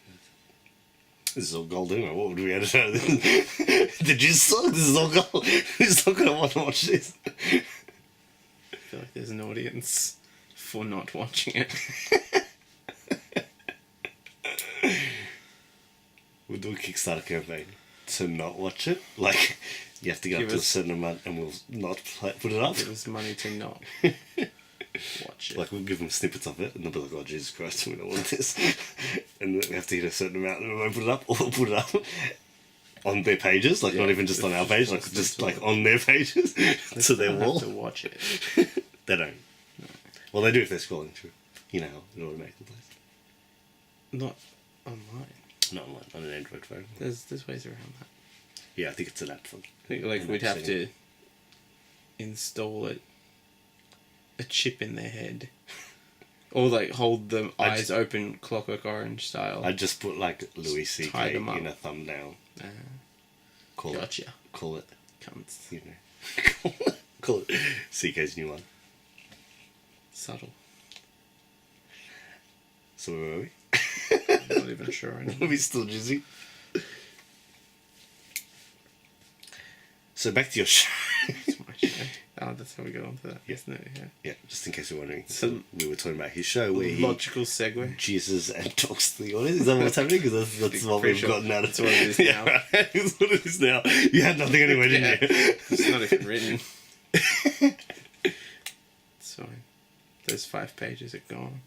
Speaker 1: This is all gold anyway. What would we edit out of this? The jizz song? This is all gold. Who's not going to want to watch this?
Speaker 2: I feel like there's an audience for not watching it.
Speaker 1: We'll do a Kickstarter campaign to not watch it. Like, you have to get up to a certain amount and we'll not put it up.
Speaker 2: Give us money to not watch it.
Speaker 1: Like, we'll give them snippets of it and they'll be like, oh, Jesus Christ, we don't want this. And we have to hit a certain amount and we won't put it up, or we'll put it up on their pages, like not even just on our page, like just like on their pages, to their wall.
Speaker 2: Have to watch it.
Speaker 1: They don't. No. Well, they do if they're scrolling through. You know how it automatically plays.
Speaker 2: Not online.
Speaker 1: Not online, on an Android phone.
Speaker 2: There's ways around that.
Speaker 1: Yeah, I think it's an app phone.
Speaker 2: I think like we'd have to install a chip in their head. Or like hold the eyes open Clockwork Orange style.
Speaker 1: I'd just put like Louis C.K. in a thumbnail. Call
Speaker 2: gotcha.
Speaker 1: Call it.
Speaker 2: Cunts.
Speaker 1: You know. Call it CK's new one.
Speaker 2: Subtle.
Speaker 1: So where were we?
Speaker 2: I'm not even sure anymore.
Speaker 1: Are we still jizzy? So back to your show.
Speaker 2: It's my show. Oh, that's how we got onto that,
Speaker 1: Yeah.
Speaker 2: isn't it? Yeah.
Speaker 1: Yeah, just in case you're wondering.
Speaker 2: So-
Speaker 1: we were talking about his show where he
Speaker 2: Logical segue.
Speaker 1: jizzes and talks to the audience. Is that what's happening? Because that's what
Speaker 2: Pretty
Speaker 1: we've
Speaker 2: sure
Speaker 1: gotten out of
Speaker 2: that's what it is now.
Speaker 1: Yeah, right. It's what it is now. You had nothing anyway, didn't you?
Speaker 2: It's not even written. It's fine. Those 5 pages are gone.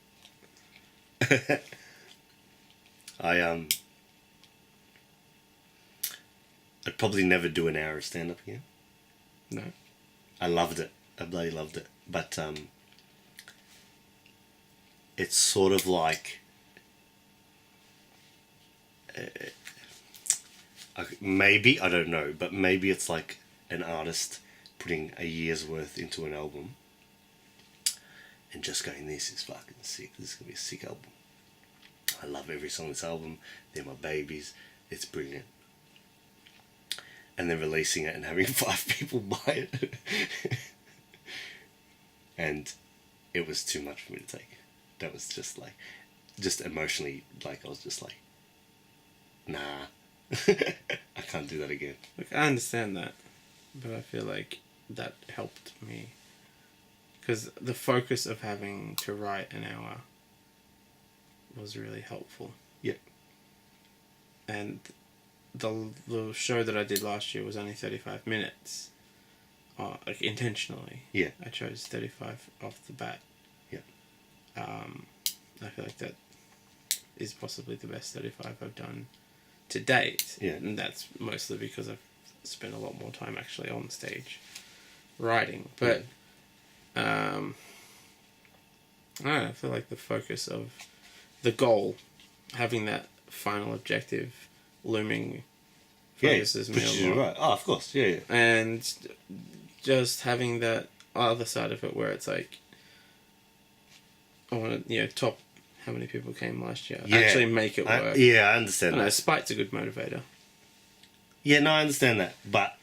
Speaker 1: I'd probably never do an hour of stand up again.
Speaker 2: No.
Speaker 1: I loved it. I bloody loved it. But it's sort of like maybe, I don't know, but maybe it's like an artist putting a year's worth into an album and just going, this is fucking sick. This is going to be a sick album. I love every song on this album. They're my babies. It's brilliant. And then releasing it and having 5 people buy it. And it was too much for me to take. That was just like, just emotionally, like I was just like, nah, I can't do that again.
Speaker 2: Look, I understand that, but I feel like that helped me. Because the focus of having to write an hour was really helpful.
Speaker 1: Yeah.
Speaker 2: And the show that I did last year was only 35 minutes. Like intentionally.
Speaker 1: Yeah.
Speaker 2: I chose 35 off the bat.
Speaker 1: Yeah.
Speaker 2: I feel like that is possibly the best 35 I've done to date.
Speaker 1: Yeah.
Speaker 2: And that's mostly because I've spent a lot more time actually on stage writing. But I don't know, I feel like the focus of the goal, having that final objective looming, focuses me a lot.
Speaker 1: Right. Oh, of course. Yeah, yeah.
Speaker 2: And just having that other side of it where it's like, I want to, top how many people came last year.
Speaker 1: Yeah.
Speaker 2: Actually make it work.
Speaker 1: I understand
Speaker 2: I know,
Speaker 1: that.
Speaker 2: spite's a good motivator.
Speaker 1: Yeah, no, I understand that. But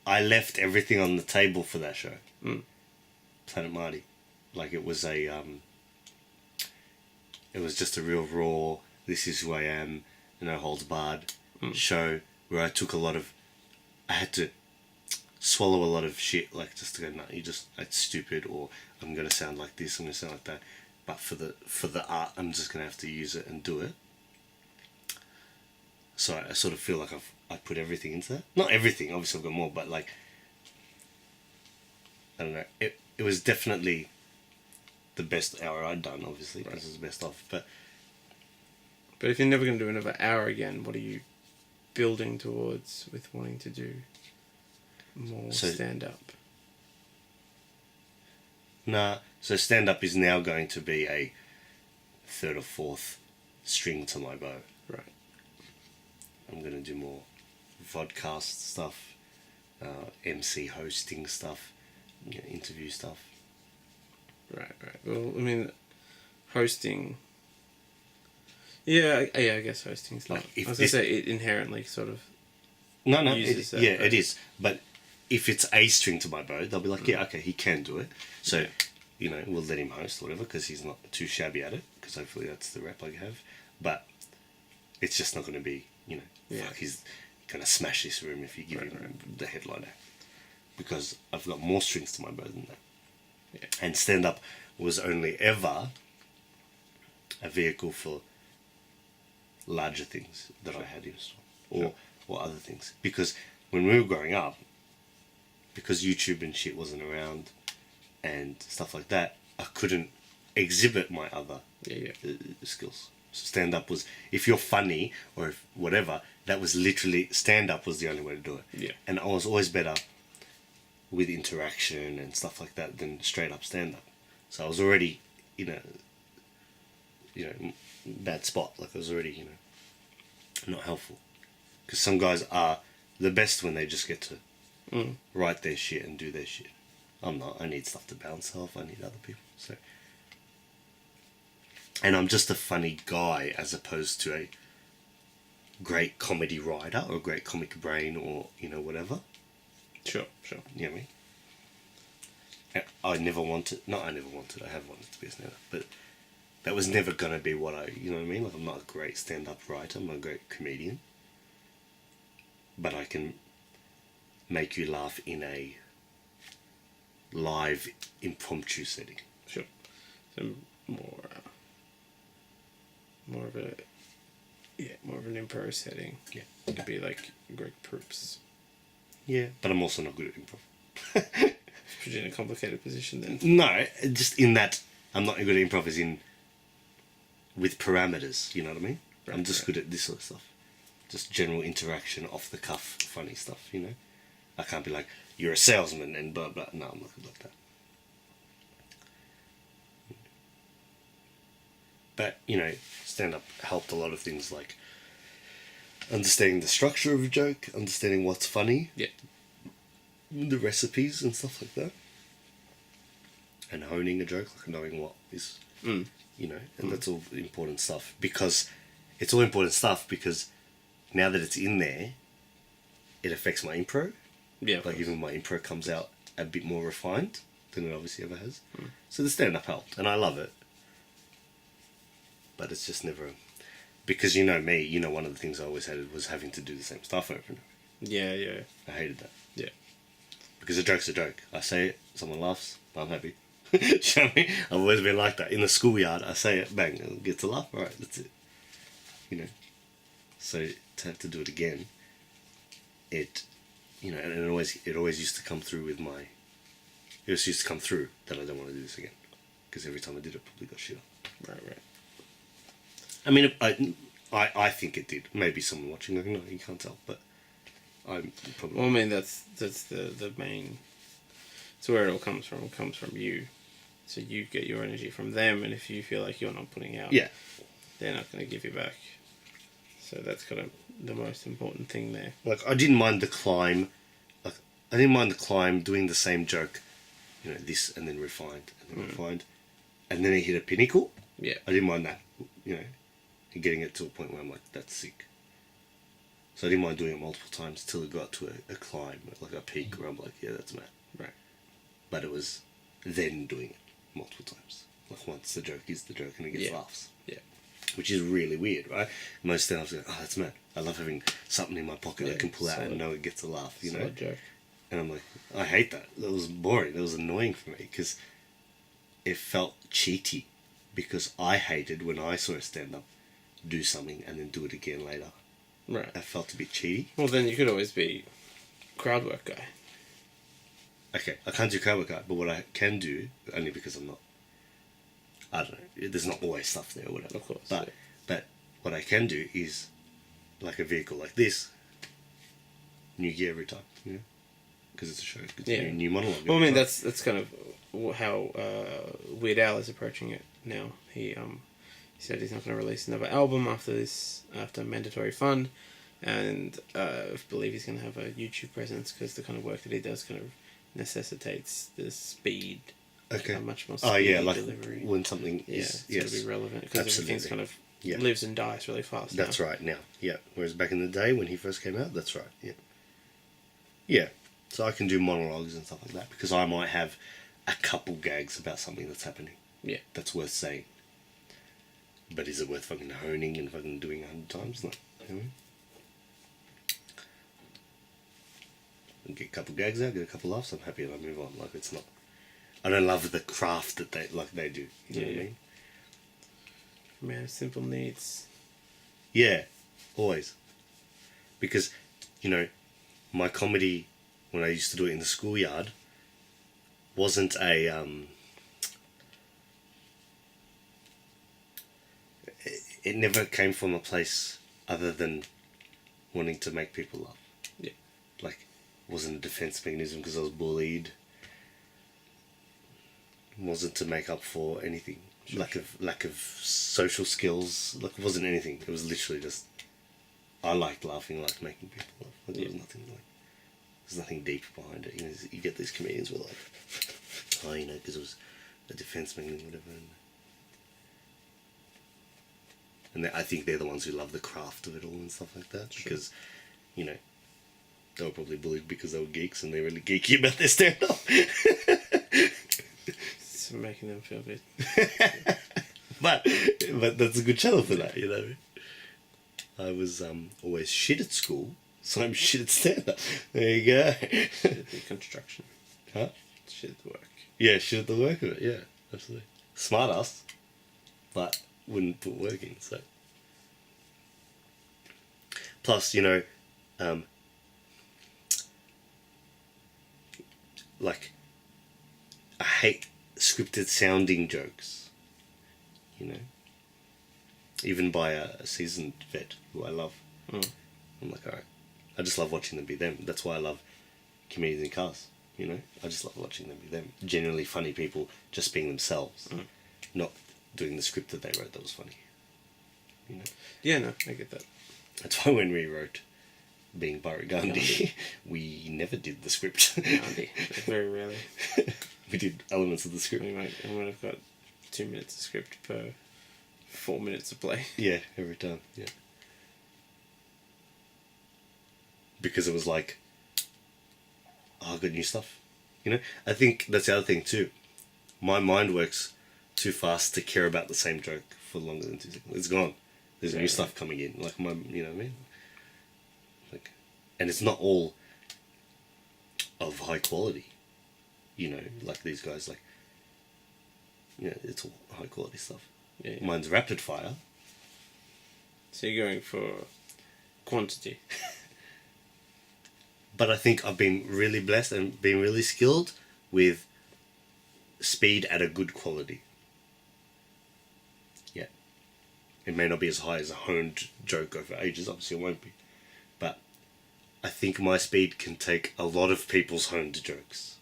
Speaker 1: I left everything on the table for that show. Planet Marty. Like, it was a, it was just a real raw, this is who I am, no holds barred show where I took I had to swallow a lot of shit, like, just to go, no, it's stupid, or I'm going to sound like this, I'm going to sound like that. But for the art, I'm just going to have to use it and do it. So I sort of feel like I put everything into that. Not everything, obviously I've got more, but like, I don't know. It was definitely the best hour I'd done, obviously, because it's the best of. But
Speaker 2: if you're never going to do another hour again, what are you building towards with wanting to do more stand-up?
Speaker 1: Nah, so stand-up is now going to be a 3rd or 4th string to my bow.
Speaker 2: Right.
Speaker 1: I'm going to do more vodcast stuff, MC hosting stuff, interview stuff.
Speaker 2: Right. Well, I mean, hosting... Yeah, I guess hosting's not...
Speaker 1: Like,
Speaker 2: I was going to say, it inherently sort of...
Speaker 1: No,
Speaker 2: uses that,
Speaker 1: it is. But if it's a string to my bow, they'll be like, yeah, okay, he can do it. So, we'll let him host or whatever, because he's not too shabby at it, because hopefully that's the rep I have. But it's just not going to be, fuck, he's going to smash this room if you give him the headline act. Because I've got more strings to my bow than that.
Speaker 2: Yeah.
Speaker 1: And stand-up was only ever a vehicle for larger things that I had in store. Or other things. Because when we were growing up, because YouTube and shit wasn't around and stuff like that, I couldn't exhibit my other skills. So stand-up was, if you're funny or if whatever, that was literally, stand-up was the only way to do it.
Speaker 2: Yeah.
Speaker 1: And I was always better with interaction and stuff like that than straight-up stand-up. So I was already in a, bad spot. Like, I was already, not helpful. Because some guys are the best when they just get to write their shit and do their shit. I'm not. I need stuff to bounce off. I need other people. So, and I'm just a funny guy as opposed to a great comedy writer or a great comic brain or, whatever.
Speaker 2: Sure.
Speaker 1: You know what I mean? I never wanted. Not I never wanted. I have wanted to be a stand-up, but that was never gonna be what I. You know what I mean? Like I'm not a great stand-up writer. I'm not a great comedian, but I can make you laugh in a live impromptu setting.
Speaker 2: Sure. So more, more of a, more of an improv setting.
Speaker 1: Yeah.
Speaker 2: It'd be like Greg Proops.
Speaker 1: Yeah, but I'm also not good at improv.
Speaker 2: Put you in a complicated position then.
Speaker 1: No, just in that I'm not good at improv as in with parameters, you know what I mean?
Speaker 2: Right,
Speaker 1: I'm just
Speaker 2: right.
Speaker 1: good at this sort of stuff. Just general interaction, off the cuff, funny stuff, you know? I can't be like, you're a salesman and blah blah. No, I'm not good like that. But, you know, stand up helped a lot of things like understanding the structure of a joke, understanding what's funny.
Speaker 2: Yeah.
Speaker 1: The recipes and stuff like that, and honing a joke, like knowing what is, you know, and that's all important stuff, because it's all important stuff because now that it's in there, it affects my impro.
Speaker 2: Yeah.
Speaker 1: Like even my impro comes out a bit more refined than it obviously ever has. So the stand-up helped, and I love it, but it's just never, because you know me, you know, one of the things I always hated was having to do the same stuff over and over.
Speaker 2: Yeah, yeah.
Speaker 1: I hated that.
Speaker 2: Yeah.
Speaker 1: Because a joke's a joke. I say it, someone laughs, I'm happy. Do you know what I mean? I've always been like that. In the schoolyard, I say it, bang, it gets a laugh, alright, that's it. You know? So to have to do it again, it, you know, and it always used to come through with my, it just used to come through that I don't want to do this again. Because every time I did it, probably got shit up.
Speaker 2: Right.
Speaker 1: I mean, I think it did. Maybe someone watching, like, no, you can't tell, but I'm probably...
Speaker 2: Well, I mean, that's the main... It's where it all comes from. It comes from you. So you get your energy from them, and if you feel like you're not putting out...
Speaker 1: Yeah.
Speaker 2: They're not going to give you back. So that's kind of the most important thing there.
Speaker 1: Like, I didn't mind the climb. Like, I didn't mind the climb doing the same joke, you know, this and then refined and then refined. And then it hit a pinnacle.
Speaker 2: Yeah.
Speaker 1: I didn't mind that, you know, and getting it to a point where I'm like, that's sick. So I didn't mind doing it multiple times till it got to a climb, like a peak where I'm like, yeah, that's mad.
Speaker 2: Right.
Speaker 1: But it was then doing it multiple times. Like once the joke is the joke and it gets laughs.
Speaker 2: Yeah.
Speaker 1: Which is really weird, right? Most stand-ups go, oh, that's mad. I love having something in my pocket I can pull out and know it gets a laugh, you know?
Speaker 2: Joke.
Speaker 1: And I'm like, I hate that. That was boring. That was annoying for me because it felt cheaty. Because I hated when I saw a stand-up do something and then do it again later.
Speaker 2: Right.
Speaker 1: That felt a bit cheaty.
Speaker 2: Well, then you could always be crowd work guy.
Speaker 1: Okay, I can't do crowd work guy, but what I can do, only because I'm not, I don't know, there's not always stuff there or whatever.
Speaker 2: Of course.
Speaker 1: But what I can do is, like a vehicle like this, new gear every time, you know? Because it's a show. It's a new monologue.
Speaker 2: Well, I mean, that's kind of how Weird Al is approaching it now. He said he's not going to release another album after Mandatory Fun, and I believe he's going to have a YouTube presence because the kind of work that he does kind of necessitates the speed.
Speaker 1: Okay.
Speaker 2: Much more speedy delivery.
Speaker 1: When something is...
Speaker 2: it's got to be relevant because everything's kind of lives and dies really fast.
Speaker 1: That's right, now. Yeah. Whereas back in the day when he first came out, that's right. Yeah. Yeah. So I can do monologues and stuff like that because I might have a couple gags about something that's happening.
Speaker 2: Yeah.
Speaker 1: That's worth saying. But is it worth fucking honing and fucking doing 100 times? No. You know? Get a couple gags out, get a couple laughs, I'm happy and I move on. Like, it's not... I don't love the craft that they do. You know what I mean?
Speaker 2: Man, simple needs.
Speaker 1: Yeah. Always. Because, you know, my comedy, when I used to do it in the schoolyard, wasn't a... It never came from a place other than wanting to make people laugh.
Speaker 2: Yeah.
Speaker 1: Like, it wasn't a defense mechanism because I was bullied. It wasn't to make up for anything. Lack of social skills. Like, it wasn't anything. It was literally just... I liked laughing, I liked making people laugh. Like, there was nothing like... There's nothing deep behind it. You know, you get these comedians who are like, oh, you know, because it was a defense mechanism, whatever. And I think they're the ones who love the craft of it all and stuff like that. Sure. Because, you know, they were probably bullied because they were geeks and they're really geeky about their stand-up.
Speaker 2: I'm making them feel good.
Speaker 1: but that's a good channel for that, you know. I was always shit at school, so I'm shit at stand-up. There you go.
Speaker 2: Shit at the construction.
Speaker 1: Huh?
Speaker 2: Shit at the work.
Speaker 1: Yeah, shit at the work of it, yeah, absolutely. Smart ass, but wouldn't put work in, so. Plus, you know, like, I hate scripted sounding jokes, you know, even by a seasoned vet who I love. I'm like, alright, I just love watching them be them. That's why I love comedians in cars, you know, I just love watching them be them. Genuinely funny people just being themselves, not doing the script that they wrote that was funny, you know.
Speaker 2: Yeah, no, I get that.
Speaker 1: That's why when we wrote Being Byron Gandhi, we never did the script.
Speaker 2: Gandhi. Very rarely.
Speaker 1: We did elements of the script.
Speaker 2: We might have got 2 minutes of script per 4 minutes of play.
Speaker 1: Yeah, every time, yeah. Because it was like, oh, I got new stuff. You know? I think that's the other thing too. My mind works too fast to care about the same joke for longer than 2 seconds. It's gone. There's new stuff coming in. Like, you know what I mean? Like, and it's not all of high quality. You know, like these guys, like, yeah, it's all high quality stuff.
Speaker 2: Yeah.
Speaker 1: Mine's rapid fire.
Speaker 2: So you're going for quantity.
Speaker 1: But I think I've been really blessed and been really skilled with speed at a good quality. Yeah. It may not be as high as a honed joke over ages, obviously it won't be. But I think my speed can take a lot of people's honed jokes.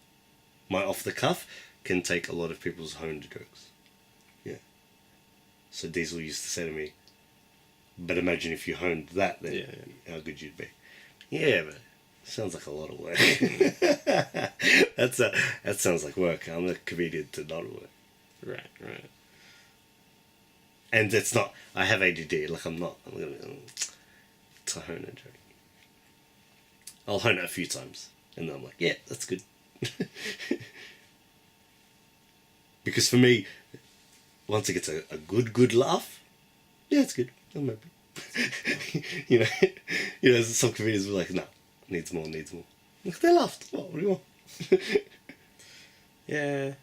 Speaker 1: My off the cuff can take a lot of people's honed jokes. Yeah. So Diesel used to say to me, but imagine if you honed that, then how good you'd be. Yeah, but sounds like a lot of work. That sounds like work. I'm a comedian to not work.
Speaker 2: Right.
Speaker 1: And it's not, I have ADD, like I'm going to hone a joke. I'll hone it a few times, and then I'm like, yeah, that's good. Because for me, once it gets a good laugh, yeah, it's good. I'm happy. you know, some comedians were like, nah, needs more. Look, they laughed. What do you want?
Speaker 2: Yeah,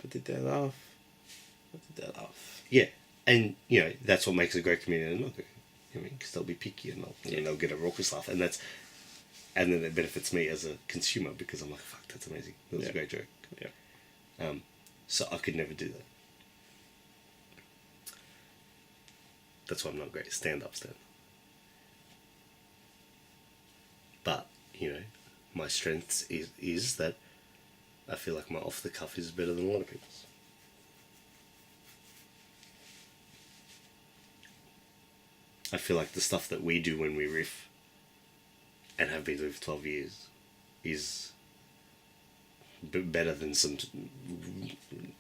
Speaker 2: but did they laugh? What did they laugh?
Speaker 1: Yeah, and you know that's what makes a great comedian and not good. I mean, because they'll be picky and they'll get a raucous laugh, and then it benefits me as a consumer because I'm like, fuck, that's amazing. That was a great joke.
Speaker 2: Yeah.
Speaker 1: So I could never do that. That's why I'm not great at stand-up. But, you know, my strength is that I feel like my off-the-cuff is better than a lot of people's. I feel like the stuff that we do when we riff and have been doing for 12 years is better than some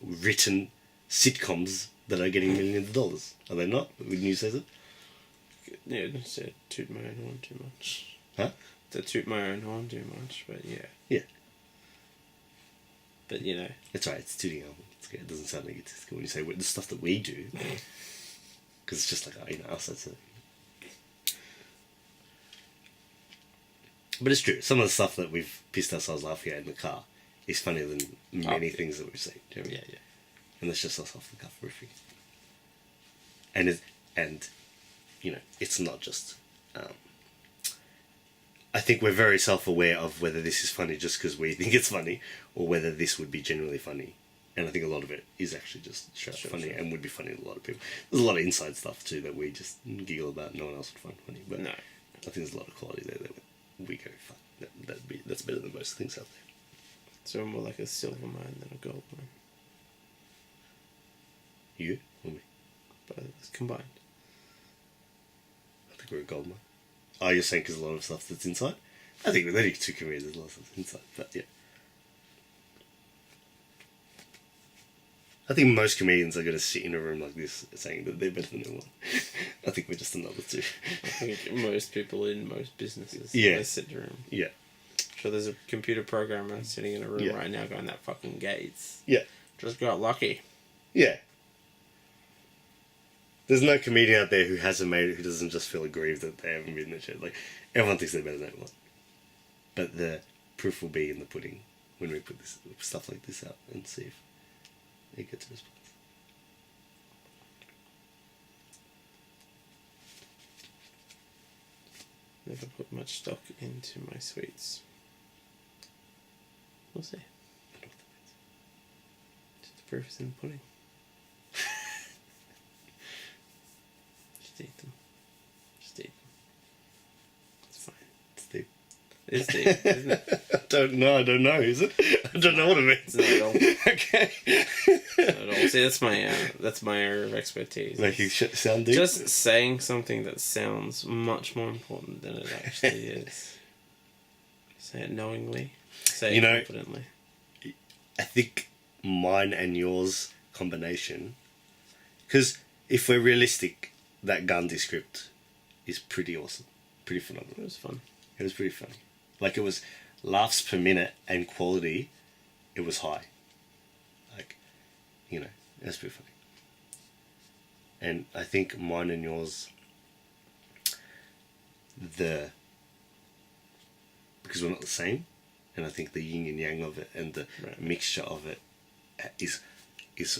Speaker 1: written sitcoms that are getting millions of dollars. Are they not? Wouldn't you say so?
Speaker 2: Yeah, just toot my own horn too much.
Speaker 1: Huh?
Speaker 2: To toot my own horn too much, but yeah.
Speaker 1: Yeah.
Speaker 2: But, you know.
Speaker 1: It's right, it's tooting out. It doesn't sound like it's when you say the stuff that we do. Because it's just like, oh, you know, us, that's it. But it's true. Some of the stuff that we've pissed ourselves laughing at in the car is funnier than many things that we've seen. Do you know what I mean?
Speaker 2: Yeah.
Speaker 1: And that's just us off the cuff riffing. And you know, it's not just. I think we're very self-aware of whether this is funny just because we think it's funny, or whether this would be genuinely funny. And I think a lot of it is actually just straight funny and would be funny to a lot of people. There's a lot of inside stuff too that we just giggle about and no one else would find funny. But
Speaker 2: No.
Speaker 1: I think there's a lot of quality there that we go, fuck, that's better than most things out there.
Speaker 2: So we're more like a silver mine than a gold mine.
Speaker 1: You or me?
Speaker 2: But it's combined.
Speaker 1: I think we're a gold mine. Oh, you're saying because a lot of stuff that's inside? I think with any two comedians, there's a lot of stuff inside. But yeah. I think most comedians are going to sit in a room like this saying that they're better than everyone. I think we're just another two.
Speaker 2: I think most people in most businesses,
Speaker 1: they
Speaker 2: sit in a room.
Speaker 1: Yeah.
Speaker 2: So there's a computer programmer sitting in a room right now going, that fucking Gates.
Speaker 1: Yeah.
Speaker 2: Just got lucky.
Speaker 1: Yeah. There's no comedian out there who hasn't made it who doesn't just feel aggrieved that they haven't been in the show. Like, everyone thinks they're better than everyone. But the proof will be in the pudding when we put this stuff like this out and see if it gets a response.
Speaker 2: Never put much stock into my sweets. We'll see. The proof is in the pudding. Just eat them. Just eat them. It's fine.
Speaker 1: It's deep.
Speaker 2: It's deep, isn't it?
Speaker 1: I don't know, is it? I don't know what it means.
Speaker 2: It's not at all.
Speaker 1: Okay.
Speaker 2: Not at all. See, that's my area of expertise.
Speaker 1: Making shit sound deep?
Speaker 2: Just saying something that sounds much more important than it actually is. Say it knowingly. Say it confidently.
Speaker 1: I think mine and yours combination, because if we're realistic, that Gandhi script is pretty awesome, pretty phenomenal.
Speaker 2: It was fun.
Speaker 1: It was pretty funny. Like, it was laughs per minute and quality, it was high. Like, it was pretty funny. And I think mine and yours, because we're not the same, and I think the yin and yang of it and the mixture of it is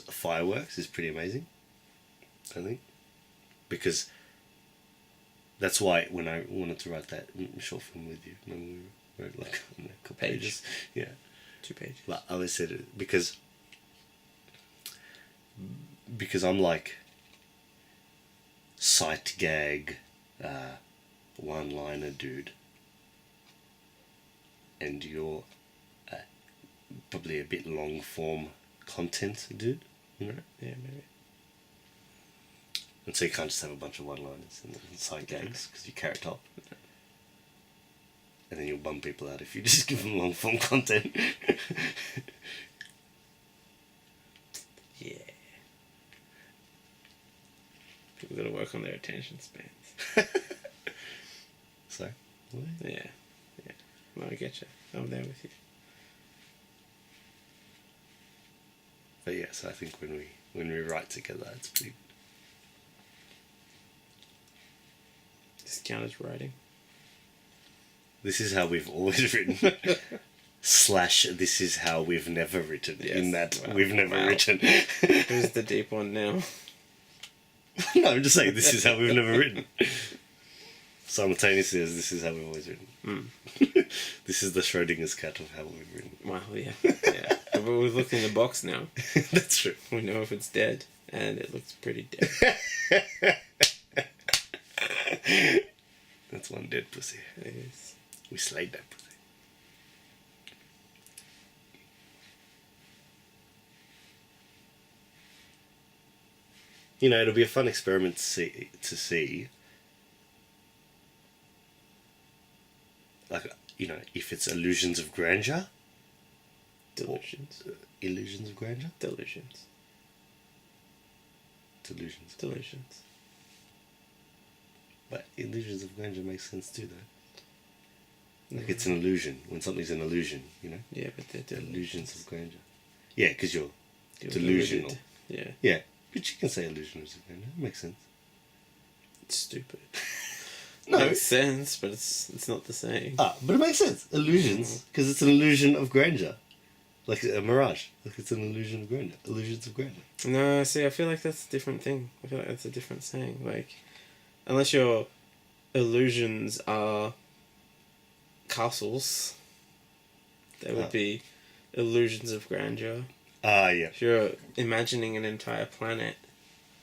Speaker 1: fireworks, is pretty amazing, I think. Because that's why when I wanted to write that short film with you, when we wrote like a couple pages. Yeah.
Speaker 2: 2 pages.
Speaker 1: Like, I always said it because I'm like sight gag, one-liner dude, and you're probably a bit long-form content dude,
Speaker 2: Yeah, maybe.
Speaker 1: And so you can't just have a bunch of one-liners and sight gags because you carrot top. And then you'll bum people out if you just give them long-form content.
Speaker 2: Yeah. People gotta work on their attention spans.
Speaker 1: So?
Speaker 2: Yeah. Well, I get you. I'm there with you.
Speaker 1: But yeah, so I think when we write together, it's pretty...
Speaker 2: Does it count as writing?
Speaker 1: This is how we've always written. / this is how we've never written.
Speaker 2: Yes.
Speaker 1: In that we've never written.
Speaker 2: Who's the deep one now?
Speaker 1: No, I'm just saying this is how we've never written. Simultaneously as this is how we've always written. This is the Schrodinger's cat of how we've written.
Speaker 2: Well, yeah. But we've looked in the box now.
Speaker 1: That's true.
Speaker 2: We know if it's dead, and it looks pretty dead.
Speaker 1: That's one dead pussy.
Speaker 2: It is.
Speaker 1: We slayed that pussy. It'll be a fun experiment to see. Like, if it's illusions of grandeur.
Speaker 2: Delusions.
Speaker 1: Illusions of grandeur?
Speaker 2: Delusions.
Speaker 1: Delusions.
Speaker 2: Delusions.
Speaker 1: But illusions of grandeur makes sense too, though. Like, it's an illusion. When something's an illusion,
Speaker 2: Yeah, but they're delusions.
Speaker 1: Illusions of grandeur. Yeah, because you're delusional.
Speaker 2: deluded. Yeah.
Speaker 1: Yeah, but you can say illusions of grandeur. It makes sense.
Speaker 2: It's stupid.
Speaker 1: No.
Speaker 2: It makes sense, but it's not the same.
Speaker 1: But it makes sense. Illusions, because it's an illusion of grandeur. Like a mirage. Like, it's an illusion of grandeur. Illusions of grandeur.
Speaker 2: No, see, I feel like that's a different thing. I feel like that's a different saying. Like, unless your illusions are castles, they would be illusions of grandeur.
Speaker 1: Yeah.
Speaker 2: If you're imagining an entire planet,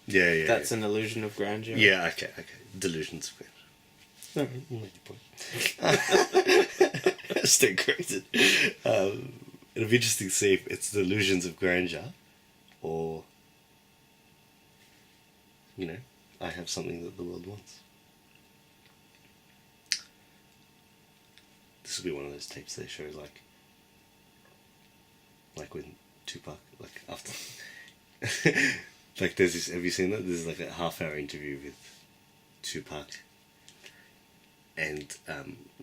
Speaker 1: Yeah.
Speaker 2: that's an illusion of grandeur.
Speaker 1: Yeah, okay. Delusions of grandeur. No, you make your point. Stay corrected. It'll be interesting to see if it's delusions of grandeur or, I have something that the world wants. This will be one of those tapes that shows like when Tupac, like after, like there's this, have you seen that? There's like a half-hour interview with Tupac and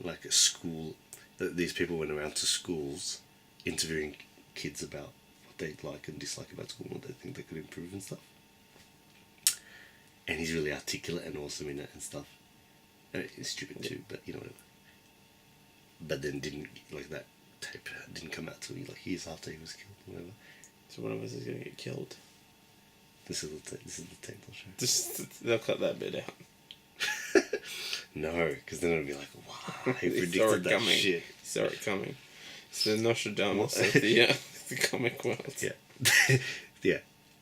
Speaker 1: like a school, these people went around to schools interviewing kids about what what they like and dislike about school and what they think they could improve and stuff. And he's really articulate and awesome in it and stuff. And it's stupid too, but you know whatever. But then didn't, like, that tape didn't come out till like years after he was killed or whatever.
Speaker 2: So one of us is going to get killed.
Speaker 1: This is the tape I'll show.
Speaker 2: They'll cut that bit out.
Speaker 1: No, because then it'll be like, wow, he
Speaker 2: They
Speaker 1: predicted that
Speaker 2: coming.
Speaker 1: shit.
Speaker 2: Saw it coming. It's the Nostradamus of the comic world.
Speaker 1: Yeah. Yeah.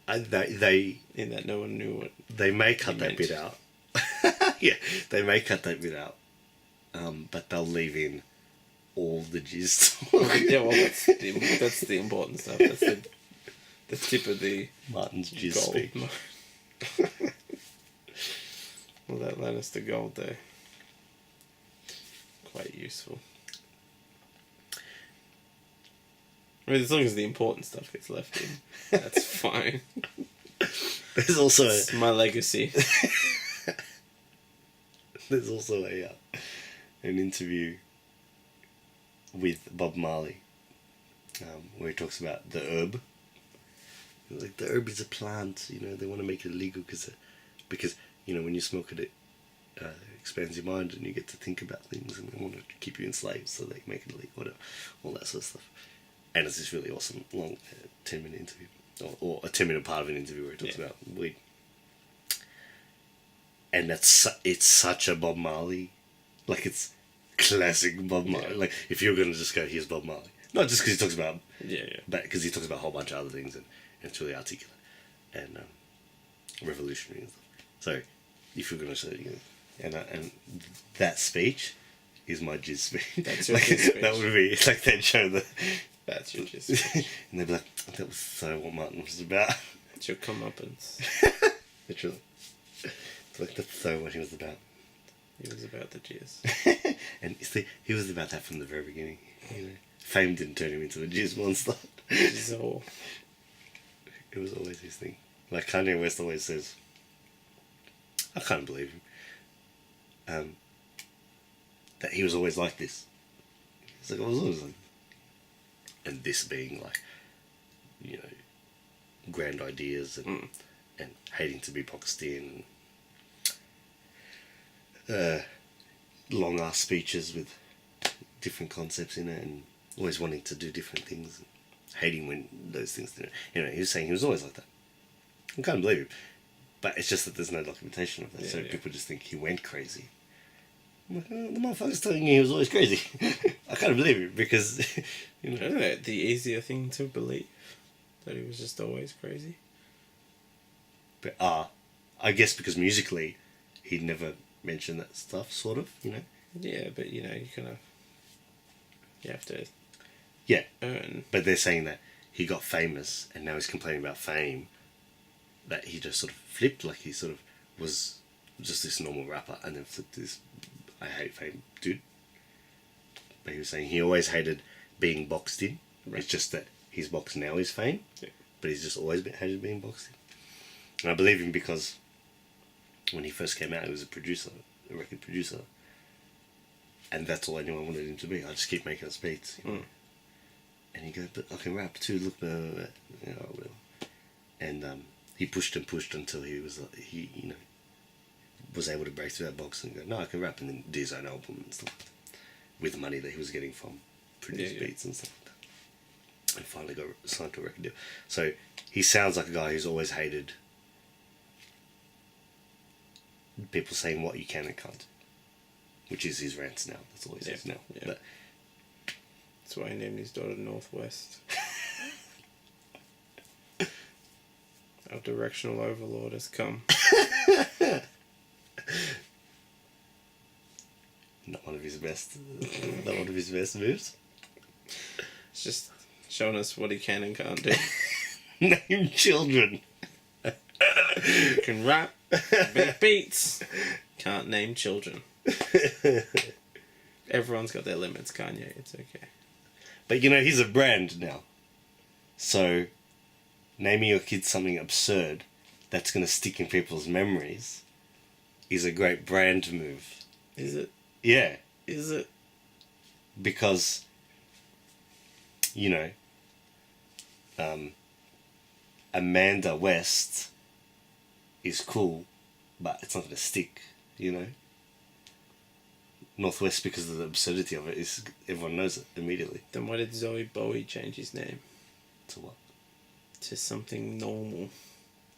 Speaker 1: They
Speaker 2: In that no one knew what
Speaker 1: they may cut that
Speaker 2: meant.
Speaker 1: bit out. Yeah, they may cut that bit out. But they'll leave in all the jizz talk.
Speaker 2: Yeah, well, that's the important stuff. That's the tip of the
Speaker 1: Martin's jizz
Speaker 2: gold.
Speaker 1: speech.
Speaker 2: Well, that Lannister gold there. Quite useful. I mean, as long as the important stuff gets left in, that's fine.
Speaker 1: There's also
Speaker 2: It's my legacy.
Speaker 1: There's also an interview with Bob Marley, where he talks about the herb. Like, the herb is a plant, you know, they want to make it illegal because you know, when you smoke it, it expands your mind and you get to think about things, and they want to keep you enslaved, so they make it illegal, whatever, all that sort of stuff. And it's this really awesome long 10-minute interview, or a 10-minute part of an interview where he talks about weed. And it's such a Bob Marley, like, it's classic Bob Marley.
Speaker 2: Yeah.
Speaker 1: Like, if you're gonna just go, here's Bob Marley, not just because he talks about,
Speaker 2: Yeah.
Speaker 1: but because he talks about a whole bunch of other things, and it's really articulate and revolutionary and stuff. So, if you're gonna say, you know, and that speech is my jizz speech.
Speaker 2: That's your
Speaker 1: like,
Speaker 2: jizz speech.
Speaker 1: That would be like, they'd show the.
Speaker 2: That's your jizz.
Speaker 1: And they'd be like, that was so what Martin was about.
Speaker 2: It's your comeuppance.
Speaker 1: Literally. It's like, that's so what he was about.
Speaker 2: He was about the jizz.
Speaker 1: And you see, he was about that from the very beginning. You know, fame didn't turn him into a jizz monster.
Speaker 2: Jizz all.
Speaker 1: It was always his thing. Like Kanye West always says, I can't believe him. That he was always like this. He's like, I was always like this. And this being like, you know, grand ideas and hating to be boxed in. Long ass speeches with different concepts in it, and always wanting to do different things, and hating when those things didn't. You know, he was saying he was always like that. I can't believe him, but it's just that there's no documentation of that, so people just think he went crazy. I'm like, oh, the motherfucker's telling me he was always crazy. I can't believe it because, you know.
Speaker 2: I don't know, the easier thing to believe, that he was just always crazy.
Speaker 1: But I guess because musically, he'd never mentioned that stuff, sort of, you know.
Speaker 2: Yeah, but you know, you have to earn.
Speaker 1: But they're saying that he got famous and now he's complaining about fame, that he just sort of flipped, like he sort of was just this normal rapper and then flipped this I hate fame dude. But he was saying he always hated being boxed in. Right. It's just that his box now is fame, but he's just always hated being boxed in. And I believe him because when he first came out, he was a record producer. And that's all anyone wanted him to be. I just keep making us beats. You know? And he goes, but I can rap too, look, you know, whatever. And he pushed and pushed until he was able to break through that box and go, no, I can rap, and then do his own album and stuff like that, with the money that he was getting from produced beats and stuff like that. And finally got signed to a record deal. So he sounds like a guy who's always hated people saying what you can and can't do, which is his rants now. That's all he says now. Yeah. But
Speaker 2: that's why he named his daughter Northwest. Our directional overlord has come.
Speaker 1: Not one of his best moves.
Speaker 2: It's just showing us what he can and can't do.
Speaker 1: Name children.
Speaker 2: Can rap, make beats, can't name children. Everyone's got their limits, Kanye. It's okay.
Speaker 1: But you know, he's a brand now. So, naming your kids something absurd that's going to stick in people's memories is a great brand move.
Speaker 2: Is it?
Speaker 1: Yeah.
Speaker 2: Is it?
Speaker 1: Because, you know, Amanda West is cool, but it's not going to stick, you know? Northwest, because of the absurdity of it, is everyone knows it immediately.
Speaker 2: Then why did Zoe Bowie change his name?
Speaker 1: To what?
Speaker 2: To something normal.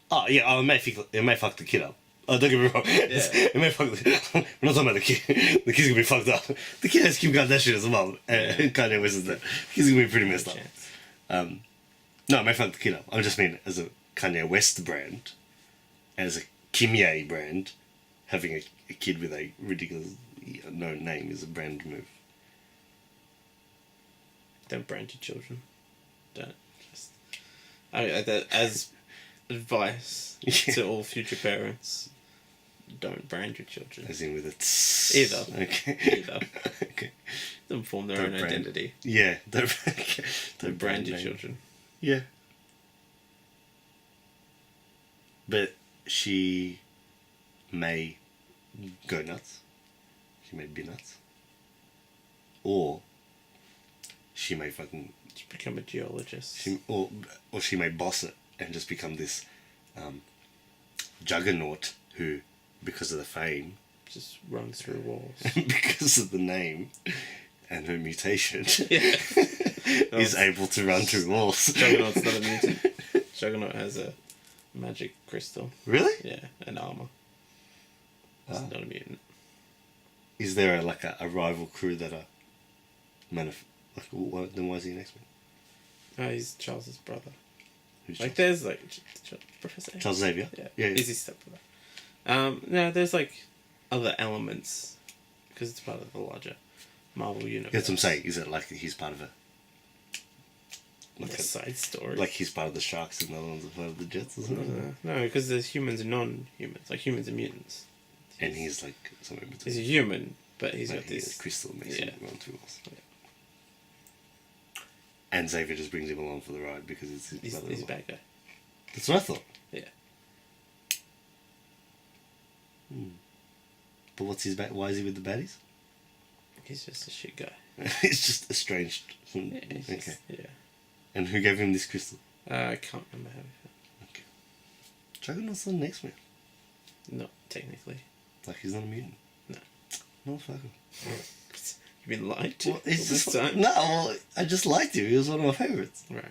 Speaker 1: Oh, yeah, it may fuck the kid up. Oh, don't get me wrong. It may fuck we're not talking about the kid. The kid's gonna be fucked up. The kid has Kim Kardashian as well. And Kanye West is there. He's gonna be pretty messed up. No, it may fuck the kid up. I just mean as a Kanye West brand, and as a Kimye brand, having a kid with a ridiculous no name is a brand move.
Speaker 2: Don't brand your children. Don't. Just. As advice to all future parents, don't brand your children.
Speaker 1: As in with a tss.
Speaker 2: Either.
Speaker 1: Okay.
Speaker 2: Either.
Speaker 1: Okay.
Speaker 2: Don't form their own identity.
Speaker 1: Yeah. Don't
Speaker 2: brand your children.
Speaker 1: Yeah. But she may go nuts. She may be nuts. Or she may fucking...
Speaker 2: become a geologist.
Speaker 1: Or she may boss it and just become this juggernaut who, because of the fame...
Speaker 2: just runs through walls.
Speaker 1: Because of the name and her mutation, is able to run through walls.
Speaker 2: Juggernaut's not a mutant. Juggernaut has a magic crystal.
Speaker 1: Really?
Speaker 2: Yeah, and armor. It's not a mutant.
Speaker 1: Is there a rival crew that are then why is he an X-Men?
Speaker 2: Oh, he's Charles's brother.
Speaker 1: Who's
Speaker 2: like
Speaker 1: Charles?
Speaker 2: there's Professor
Speaker 1: Charles Xavier?
Speaker 2: Yeah. Is his stepbrother. No, there's other elements because it's part of the larger Marvel universe.
Speaker 1: That's what I'm saying. Is it he's part of
Speaker 2: a side story?
Speaker 1: Like he's part of the Sharks and the other ones are part of the Jets or something?
Speaker 2: No, because there's humans and non-humans. Like humans and mutants.
Speaker 1: And he's somewhere between.
Speaker 2: He's a human, but he's got
Speaker 1: this
Speaker 2: this
Speaker 1: crystal makes him run through walls. Yeah. And Xavier just brings him along for the ride because he's a bad guy. That's what I thought.
Speaker 2: Yeah.
Speaker 1: But what's his why is he with the baddies?
Speaker 2: He's just a shit guy.
Speaker 1: He's just estranged.
Speaker 2: Yeah,
Speaker 1: okay.
Speaker 2: Yeah.
Speaker 1: And who gave him this crystal?
Speaker 2: I can't remember how he found.
Speaker 1: Okay. Juggernaut's not an X-Men.
Speaker 2: Not technically.
Speaker 1: He's not a mutant.
Speaker 2: No.
Speaker 1: Motherfucker.
Speaker 2: You've been lied to
Speaker 1: all this
Speaker 2: time?
Speaker 1: No, I just liked him. He was one of my favourites.
Speaker 2: Right.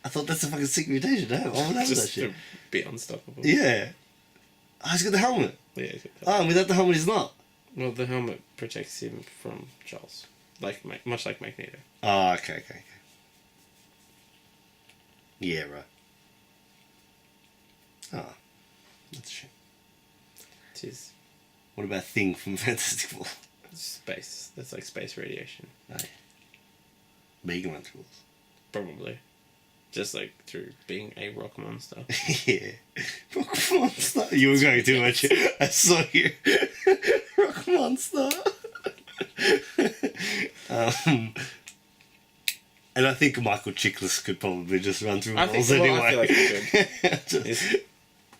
Speaker 1: I thought that's a fucking sick mutation to have. I would have that shit.
Speaker 2: To be unstoppable.
Speaker 1: Yeah. Oh, he's got the helmet.
Speaker 2: Yeah, he's got the helmet.
Speaker 1: Oh, and without the helmet he's not.
Speaker 2: Well, the helmet protects him from Charles. Much like Magneto.
Speaker 1: Oh, okay. Yeah, right. Oh, that's a shame.
Speaker 2: It is.
Speaker 1: What about Thing from Fantastic Four?
Speaker 2: Space. That's like space radiation.
Speaker 1: Oh, yeah. But he can run through walls.
Speaker 2: Probably. Just through being a rock monster.
Speaker 1: Yeah. Rock monster. You were going too much. I saw you. Rock monster. And I think Michael Chiklis could probably just run through walls anyway.
Speaker 2: I feel like he could. It's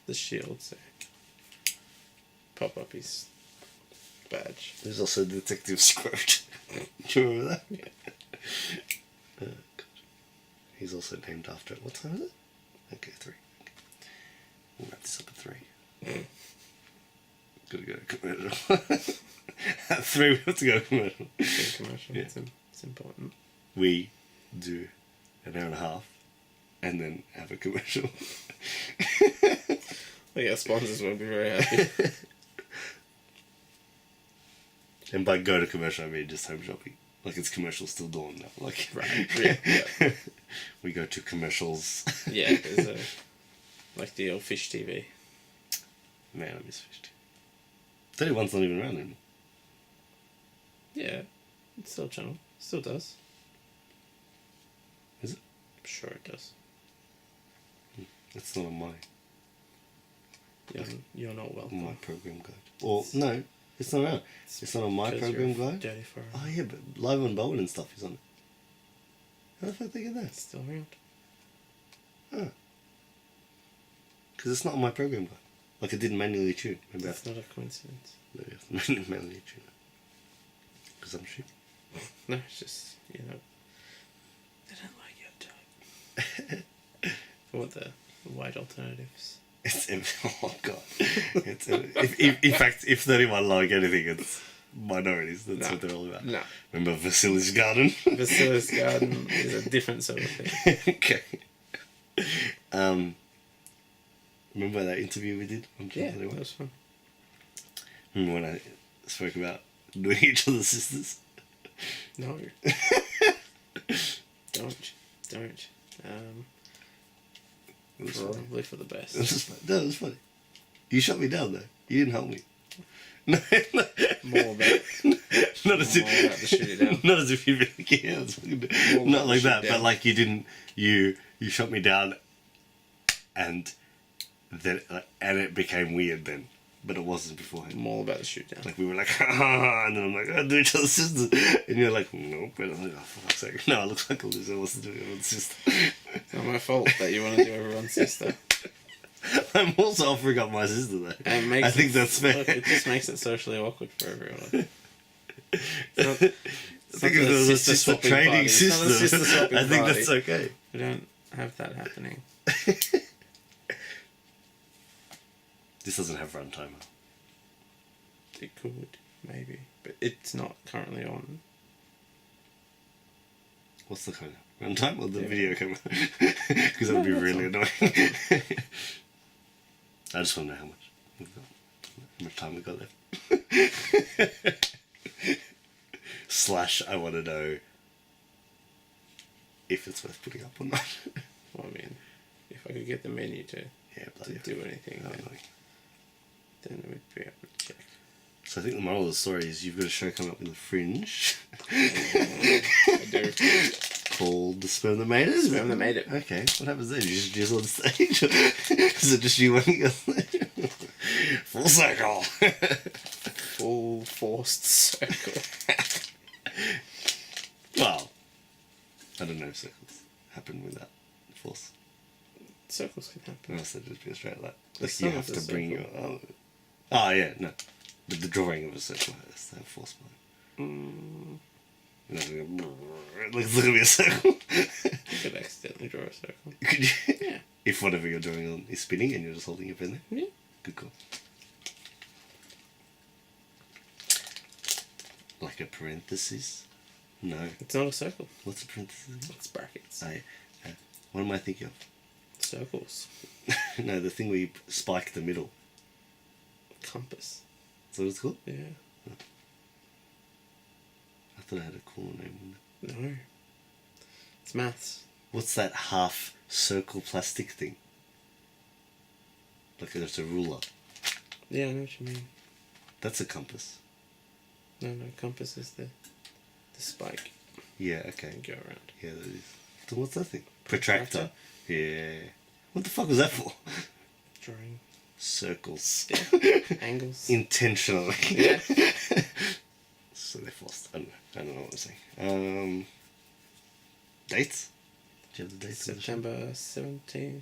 Speaker 2: the shield, so pop up his badge.
Speaker 1: There's also Detective Scrooge. Do you remember that?
Speaker 2: Yeah.
Speaker 1: God. He's also named after it. What time is it? Okay, 3. Okay. We'll wrap this up at 3. Gotta go to commercial. At 3 we have to go to commercial.
Speaker 2: Commercial.
Speaker 1: Yeah.
Speaker 2: It's important.
Speaker 1: We do an hour and a half and then have a commercial.
Speaker 2: Our sponsors won't be very happy.
Speaker 1: And by go to commercial I mean just home shopping. It's commercials still dawn now.
Speaker 2: Right. Yeah.
Speaker 1: We go to commercials.
Speaker 2: Yeah, there's the old Fish TV.
Speaker 1: Man, I miss Fish TV. 31's not even around anymore.
Speaker 2: Yeah. It's still a channel. Still does.
Speaker 1: Is it?
Speaker 2: I'm sure it does.
Speaker 1: It's not on my
Speaker 2: You're not welcome.
Speaker 1: my program guide. Or no, it's not around. It's not on my program guide.
Speaker 2: Dirty for
Speaker 1: Oh yeah, but Live on Melbourne and stuff is on it. How the fuck they get that?
Speaker 2: It's still around.
Speaker 1: Oh. Because it's not on my program guide. It didn't manually tune. Maybe
Speaker 2: That's not a coincidence.
Speaker 1: Maybe I have to manually tune it. Presumption.
Speaker 2: No, it's just, they don't like your type. For what the White alternatives.
Speaker 1: It's oh god. It's in fact, if they're anyone like anything, it's minorities. That's what they're all about.
Speaker 2: No.
Speaker 1: Remember Vasily's Garden?
Speaker 2: Vasily's Garden is a different sort of thing.
Speaker 1: Okay. Remember that interview we did on
Speaker 2: Yeah,
Speaker 1: Channel
Speaker 2: that was fun.
Speaker 1: Remember when I spoke about doing each other's sisters?
Speaker 2: No. Don't. Probably for the best.
Speaker 1: That was funny. You shut me down though. You didn't help me. No,
Speaker 2: More about
Speaker 1: not as
Speaker 2: more about the shit it down.
Speaker 1: not as if you really care.
Speaker 2: More
Speaker 1: Not
Speaker 2: about
Speaker 1: like
Speaker 2: the
Speaker 1: that,
Speaker 2: shit
Speaker 1: but
Speaker 2: down.
Speaker 1: like you didn't. You shut me down, and then it became weird then, but it wasn't beforehand.
Speaker 2: More about the shoot down.
Speaker 1: Like we were like, and then I'm like, do each other's sisters, and you're like, nope. And I'm like, oh, for fuck's sake, no, I look like a loser. I wasn't doing everyone's sister.
Speaker 2: It's not my fault that you want to do everyone's sister.
Speaker 1: I'm also offering up my sister though.
Speaker 2: And it makes
Speaker 1: I think that's fair.
Speaker 2: Look, it just makes it socially awkward for everyone. It's not,
Speaker 1: I think if there was a sister trading sister, I think that's okay.
Speaker 2: We don't have that happening.
Speaker 1: This doesn't have runtime.
Speaker 2: It could, maybe. But it's not currently on.
Speaker 1: What's the kind of runtime or the
Speaker 2: Yeah.
Speaker 1: video camera? Because that would be
Speaker 2: No, that's
Speaker 1: really
Speaker 2: on.
Speaker 1: annoying. I just want to know how much time we got left. / I want to know if it's worth putting up or not.
Speaker 2: Well, I mean, if I could get the menu to
Speaker 1: Yeah, bloody
Speaker 2: do anything,
Speaker 1: hell.
Speaker 2: then we'd be able to check.
Speaker 1: So I think the moral of the story is you've got a show coming up with a fringe
Speaker 2: I do.
Speaker 1: called The Sperm That Made It.
Speaker 2: Sperm That Made It.
Speaker 1: Okay, what happens then? You just jizz on stage? Is it just you winning? Full circle.
Speaker 2: Full forced circle.
Speaker 1: Well, I don't know if circles happen without force.
Speaker 2: Circles can happen.
Speaker 1: Unless they just go straight like
Speaker 2: The
Speaker 1: you
Speaker 2: sum
Speaker 1: have
Speaker 2: of
Speaker 1: to
Speaker 2: the
Speaker 1: bring your
Speaker 2: circle.
Speaker 1: Oh yeah, no. But the drawing of a circle has to have force behind
Speaker 2: Mm,
Speaker 1: it. It looks like a circle.
Speaker 2: you could accidentally draw a circle.
Speaker 1: Could you?
Speaker 2: Yeah.
Speaker 1: If whatever you're drawing on is spinning and you're just holding your pen there?
Speaker 2: Yeah.
Speaker 1: Good call. Like a parenthesis? No.
Speaker 2: It's not a circle.
Speaker 1: What's a parenthesis again?
Speaker 2: It's brackets.
Speaker 1: What am I thinking of?
Speaker 2: Circles.
Speaker 1: No, the thing where you spike the middle.
Speaker 2: Compass.
Speaker 1: Is that what it's called?
Speaker 2: Yeah.
Speaker 1: I thought I had a cooler name than that.
Speaker 2: No. It's maths.
Speaker 1: What's that half circle plastic thing? Like there's a ruler.
Speaker 2: Yeah, I know what you mean.
Speaker 1: That's a compass.
Speaker 2: No, compass is the spike.
Speaker 1: Yeah, okay.
Speaker 2: You go around.
Speaker 1: Yeah, that is. So what's that thing? Protractor.
Speaker 2: Protractor.
Speaker 1: Yeah. What the fuck was that for?
Speaker 2: Drawing.
Speaker 1: Circles.
Speaker 2: Yeah. Angles.
Speaker 1: Intentionally.
Speaker 2: Yeah.
Speaker 1: So they're forced. I don't know what I'm saying. Dates? Do you have the dates? of the show?
Speaker 2: September 17th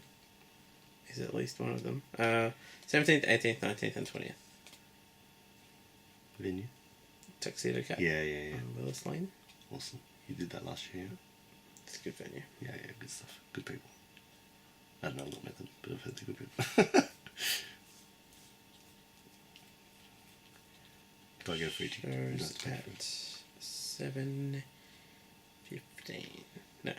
Speaker 2: is at least one of them. 17th, 18th, 19th, and 20th.
Speaker 1: Venue?
Speaker 2: Tuxedo Cat.
Speaker 1: Yeah, yeah, yeah.
Speaker 2: On Willis Lane.
Speaker 1: Awesome. You did that last year.
Speaker 2: It's a good venue.
Speaker 1: Yeah, yeah, good stuff. Good people. I don't know, I've not met them, but I've heard they're good people. Do I get a free ticket? You don't
Speaker 2: Shows
Speaker 1: have to pay for
Speaker 2: at
Speaker 1: it.
Speaker 2: 7:15. No.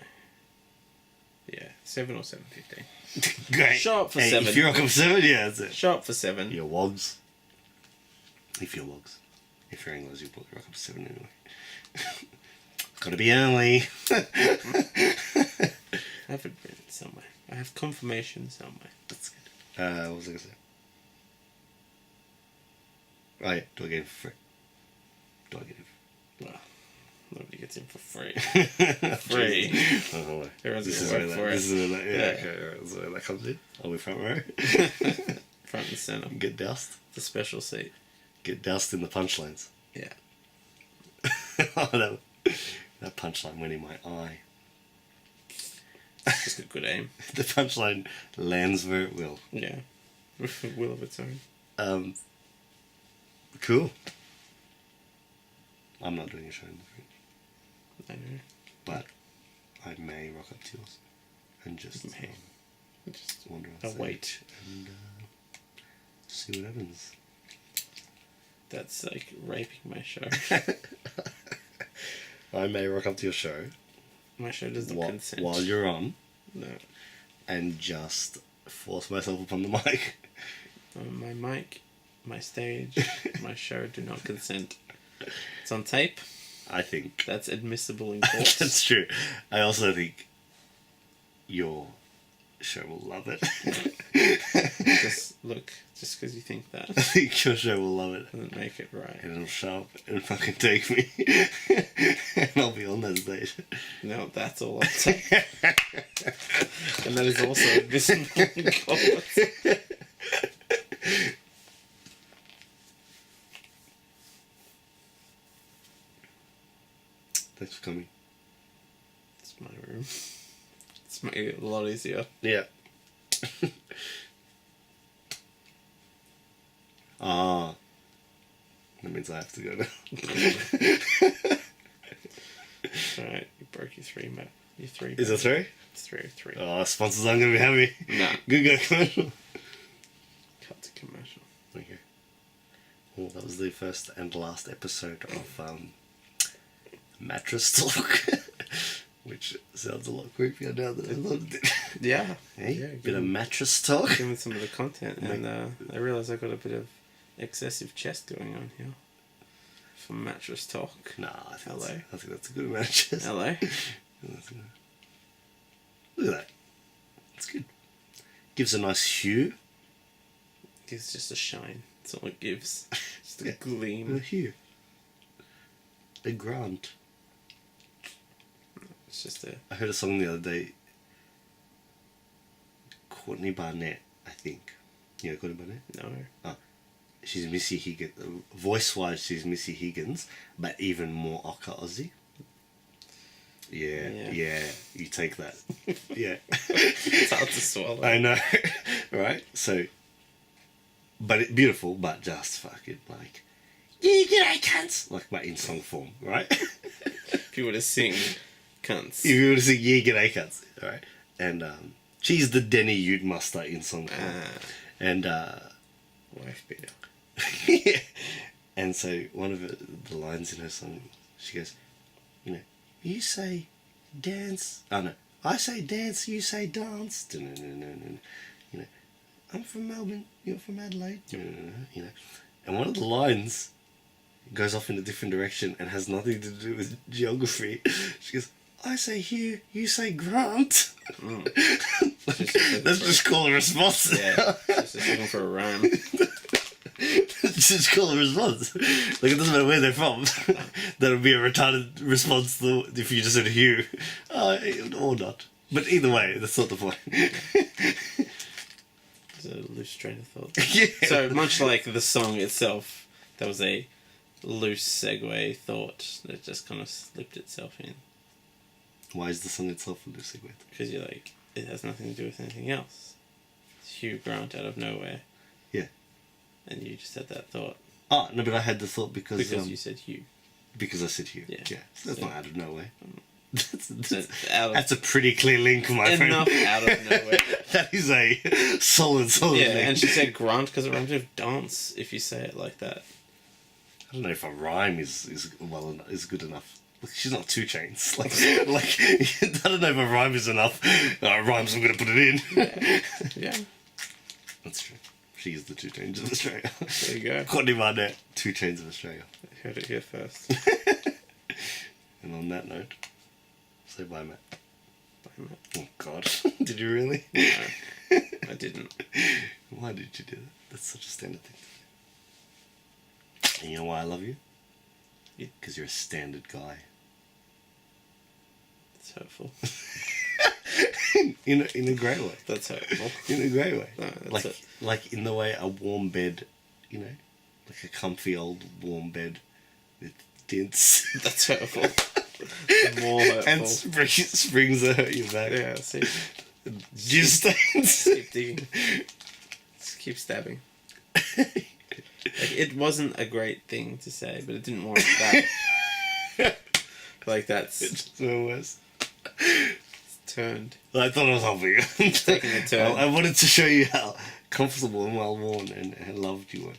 Speaker 2: Yeah, 7 or 7:15.
Speaker 1: Great.
Speaker 2: Show up for
Speaker 1: Hey,
Speaker 2: 7.
Speaker 1: If you're up 7, yeah, that's it.
Speaker 2: Show up for 7.
Speaker 1: Your wogs. If you're wogs. If you're Anglos, you probably rock up 7 anyway. Gotta be early.
Speaker 2: I have it written somewhere. I have confirmation somewhere.
Speaker 1: That's good. What was I gonna say? Oh yeah, do I get it for free? Do I get it
Speaker 2: Well, nobody gets in for free.
Speaker 1: for
Speaker 2: Free.
Speaker 1: Oh,
Speaker 2: Everyone's
Speaker 1: this is
Speaker 2: gonna
Speaker 1: where
Speaker 2: work
Speaker 1: that,
Speaker 2: for
Speaker 1: this
Speaker 2: it.
Speaker 1: is where that, yeah,
Speaker 2: Yeah.
Speaker 1: okay, alright, that's where that comes in. I'll be front row.
Speaker 2: Front and center.
Speaker 1: Get doused.
Speaker 2: The special seat.
Speaker 1: Get doused in the punchlines.
Speaker 2: Yeah.
Speaker 1: Oh, that punchline went in my eye.
Speaker 2: Just a good aim.
Speaker 1: The punchline lands where it will.
Speaker 2: Yeah. With a will of its own.
Speaker 1: Cool. I'm not doing a show in the fringe,
Speaker 2: I know.
Speaker 1: but I may rock up to yours and just
Speaker 2: May. Just
Speaker 1: wander on stage
Speaker 2: wait.
Speaker 1: and see what happens.
Speaker 2: That's like raping my show.
Speaker 1: I may rock up to your show.
Speaker 2: My show does not consent.
Speaker 1: While you're on.
Speaker 2: No.
Speaker 1: And just force myself upon the mic.
Speaker 2: My mic, my stage, my show do not consent. It's on tape.
Speaker 1: I think.
Speaker 2: That's admissible in court.
Speaker 1: That's true. I also think your show will love it.
Speaker 2: Just because you think that
Speaker 1: I think your show will love it.
Speaker 2: doesn't make it right.
Speaker 1: And it'll show up and fucking take me. And I'll be on that stage.
Speaker 2: No, that's all I'm saying. And that is also admissible in court.
Speaker 1: Thanks for coming.
Speaker 2: It's my room. It's made it a lot easier.
Speaker 1: Yeah. That means I have to go now.
Speaker 2: Alright, you broke your three. Your three.
Speaker 1: Is it 3?
Speaker 2: It's 3.
Speaker 1: Oh, sponsors aren't going to be happy.
Speaker 2: Nah.
Speaker 1: Good go, commercial.
Speaker 2: Cut to commercial.
Speaker 1: Okay. Well, that was the first and last episode of Mattress Talk. Which sounds a lot creepier now that I thought it did.
Speaker 2: Yeah.
Speaker 1: Hey,
Speaker 2: Yeah,
Speaker 1: bit of mattress talk.
Speaker 2: Given some of the content, and I realised I got a bit of excessive chest going on here. For Mattress Talk.
Speaker 1: Nah, I think
Speaker 2: LA.
Speaker 1: that's a good amount of chest.
Speaker 2: LA.
Speaker 1: Look at that. It's good. Gives a nice hue.
Speaker 2: Gives just a shine. That's all it gives. Just a
Speaker 1: A
Speaker 2: gleam.
Speaker 1: hue. A grant.
Speaker 2: It's just a...
Speaker 1: I heard a song the other day. Courtney Barnett, I think. You know Courtney Barnett?
Speaker 2: No.
Speaker 1: She's Missy Higgins. Voice-wise, she's Missy Higgins, but even more Oka Aussie. Yeah, you take that. Yeah.
Speaker 2: It's hard to swallow.
Speaker 1: I know, right? So, but beautiful, but just fucking like, you g'day cunts, like but in song form, right?
Speaker 2: If you were to sing, cunts.
Speaker 1: If you were to sing, yeah, g'day cunts, right? And she's the Denny Ute Muster in song form, and
Speaker 2: Wife beater.
Speaker 1: yeah. And so one of the lines in her song, she goes, you know, you say dance. Oh no, I say dance. You say dance. You know, I'm from Melbourne. You're from Adelaide. You know, and one of the lines goes off in a different direction and has nothing to do with geography. She goes, I say Hugh. You say Grant. Let's just call a response.
Speaker 2: Yeah, just looking for a rhyme.
Speaker 1: Just call a response. Like, it doesn't matter where they're from. That would be a retarded response if you just said Hugh. Or not. But either way, that's not the point.
Speaker 2: It's a loose train of thought.
Speaker 1: Yeah.
Speaker 2: So, much like the song itself, that was a loose segue thought that just kind of slipped itself in.
Speaker 1: Why is the song itself a loose segue?
Speaker 2: Because you're like, it has nothing to do with anything else. It's Hugh Grant out of nowhere.
Speaker 1: Yeah.
Speaker 2: And you just had that thought.
Speaker 1: Oh, no, but I had the thought because
Speaker 2: you said Hugh.
Speaker 1: Because I said Hugh.
Speaker 2: Yeah.
Speaker 1: That's not out of nowhere. That's
Speaker 2: That's
Speaker 1: a pretty clear link, my friend.
Speaker 2: enough out of nowhere.
Speaker 1: That is a solid
Speaker 2: Yeah,
Speaker 1: link.
Speaker 2: and she said Grant because it rhymes with dance if you say it like that.
Speaker 1: I don't know if a rhyme is good enough. Like, she's not 2 Chainz. Like I don't know if a rhyme is enough. Rhymes, I'm gonna put it in.
Speaker 2: Yeah.
Speaker 1: That's true. She is the 2 Chainz of Australia.
Speaker 2: There you go.
Speaker 1: Courtney Barnett, 2 Chainz of Australia.
Speaker 2: I heard it here first.
Speaker 1: And on that note, say bye, Matt.
Speaker 2: Bye, Matt.
Speaker 1: Oh God, did you really?
Speaker 2: No, I didn't.
Speaker 1: Why did you do that? That's such a standard thing. And you know why I love you? Because you're a standard guy.
Speaker 2: It's hurtful.
Speaker 1: in a great way.
Speaker 2: That's hurtful.
Speaker 1: In a great way.
Speaker 2: No, that's
Speaker 1: like in the way a warm bed, you know, like a comfy old warm bed with dints.
Speaker 2: That's hurtful. More hurtful.
Speaker 1: And springs that hurt your back.
Speaker 2: Yeah, see.
Speaker 1: Jizz stains.
Speaker 2: Keep digging. Just keep stabbing. Like, it wasn't a great thing to say, but it didn't warrant that. Like, that's...
Speaker 1: It's no worse.
Speaker 2: It's turned.
Speaker 1: I thought I was helping.
Speaker 2: Taking a turn.
Speaker 1: I wanted to show you how comfortable and well worn and loved you were.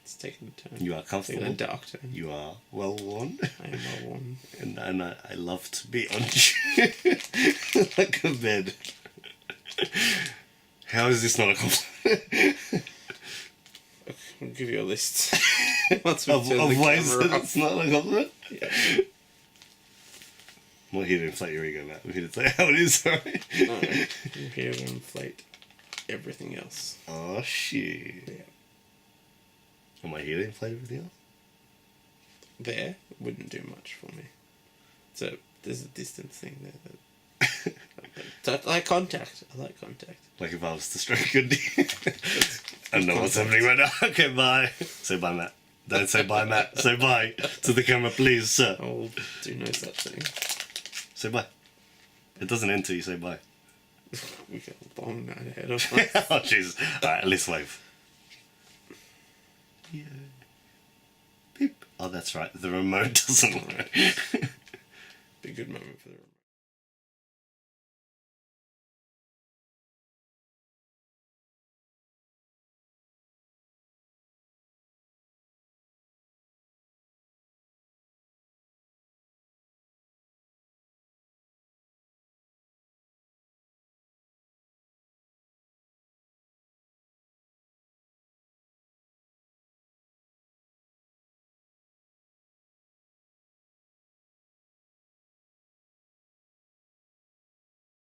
Speaker 2: It's taking a turn.
Speaker 1: You are comfortable.
Speaker 2: Taking a dark turn.
Speaker 1: You are well worn.
Speaker 2: I am well worn.
Speaker 1: And I love to be on you like a bed. How is this not a compliment?
Speaker 2: I'll give you a list. Once we
Speaker 1: of
Speaker 2: turn the
Speaker 1: ways
Speaker 2: camera
Speaker 1: that
Speaker 2: off.
Speaker 1: it's not a compliment?
Speaker 2: Yeah.
Speaker 1: I'm not here to inflate your ego, Matt. I'm here to say how it is, sorry.
Speaker 2: No, I'm here to inflate everything else.
Speaker 1: Oh, shit.
Speaker 2: Yeah.
Speaker 1: Am I here to inflate everything else?
Speaker 2: There wouldn't do much for me. So there's a distance thing there. I like contact. I like contact.
Speaker 1: Like if I was to stroke your dick. I don't know what's happening right now. Okay, bye. Say bye, Matt. Don't say bye, Matt. Say bye to the camera, please, sir.
Speaker 2: I will do no such thing.
Speaker 1: Say bye. It doesn't end till you say bye.
Speaker 2: We got a long night ahead of us.
Speaker 1: Oh, Jesus. Alright, at least wave. Yeah. Beep. Oh, that's right. The remote doesn't work.
Speaker 2: Be a good moment for the remote.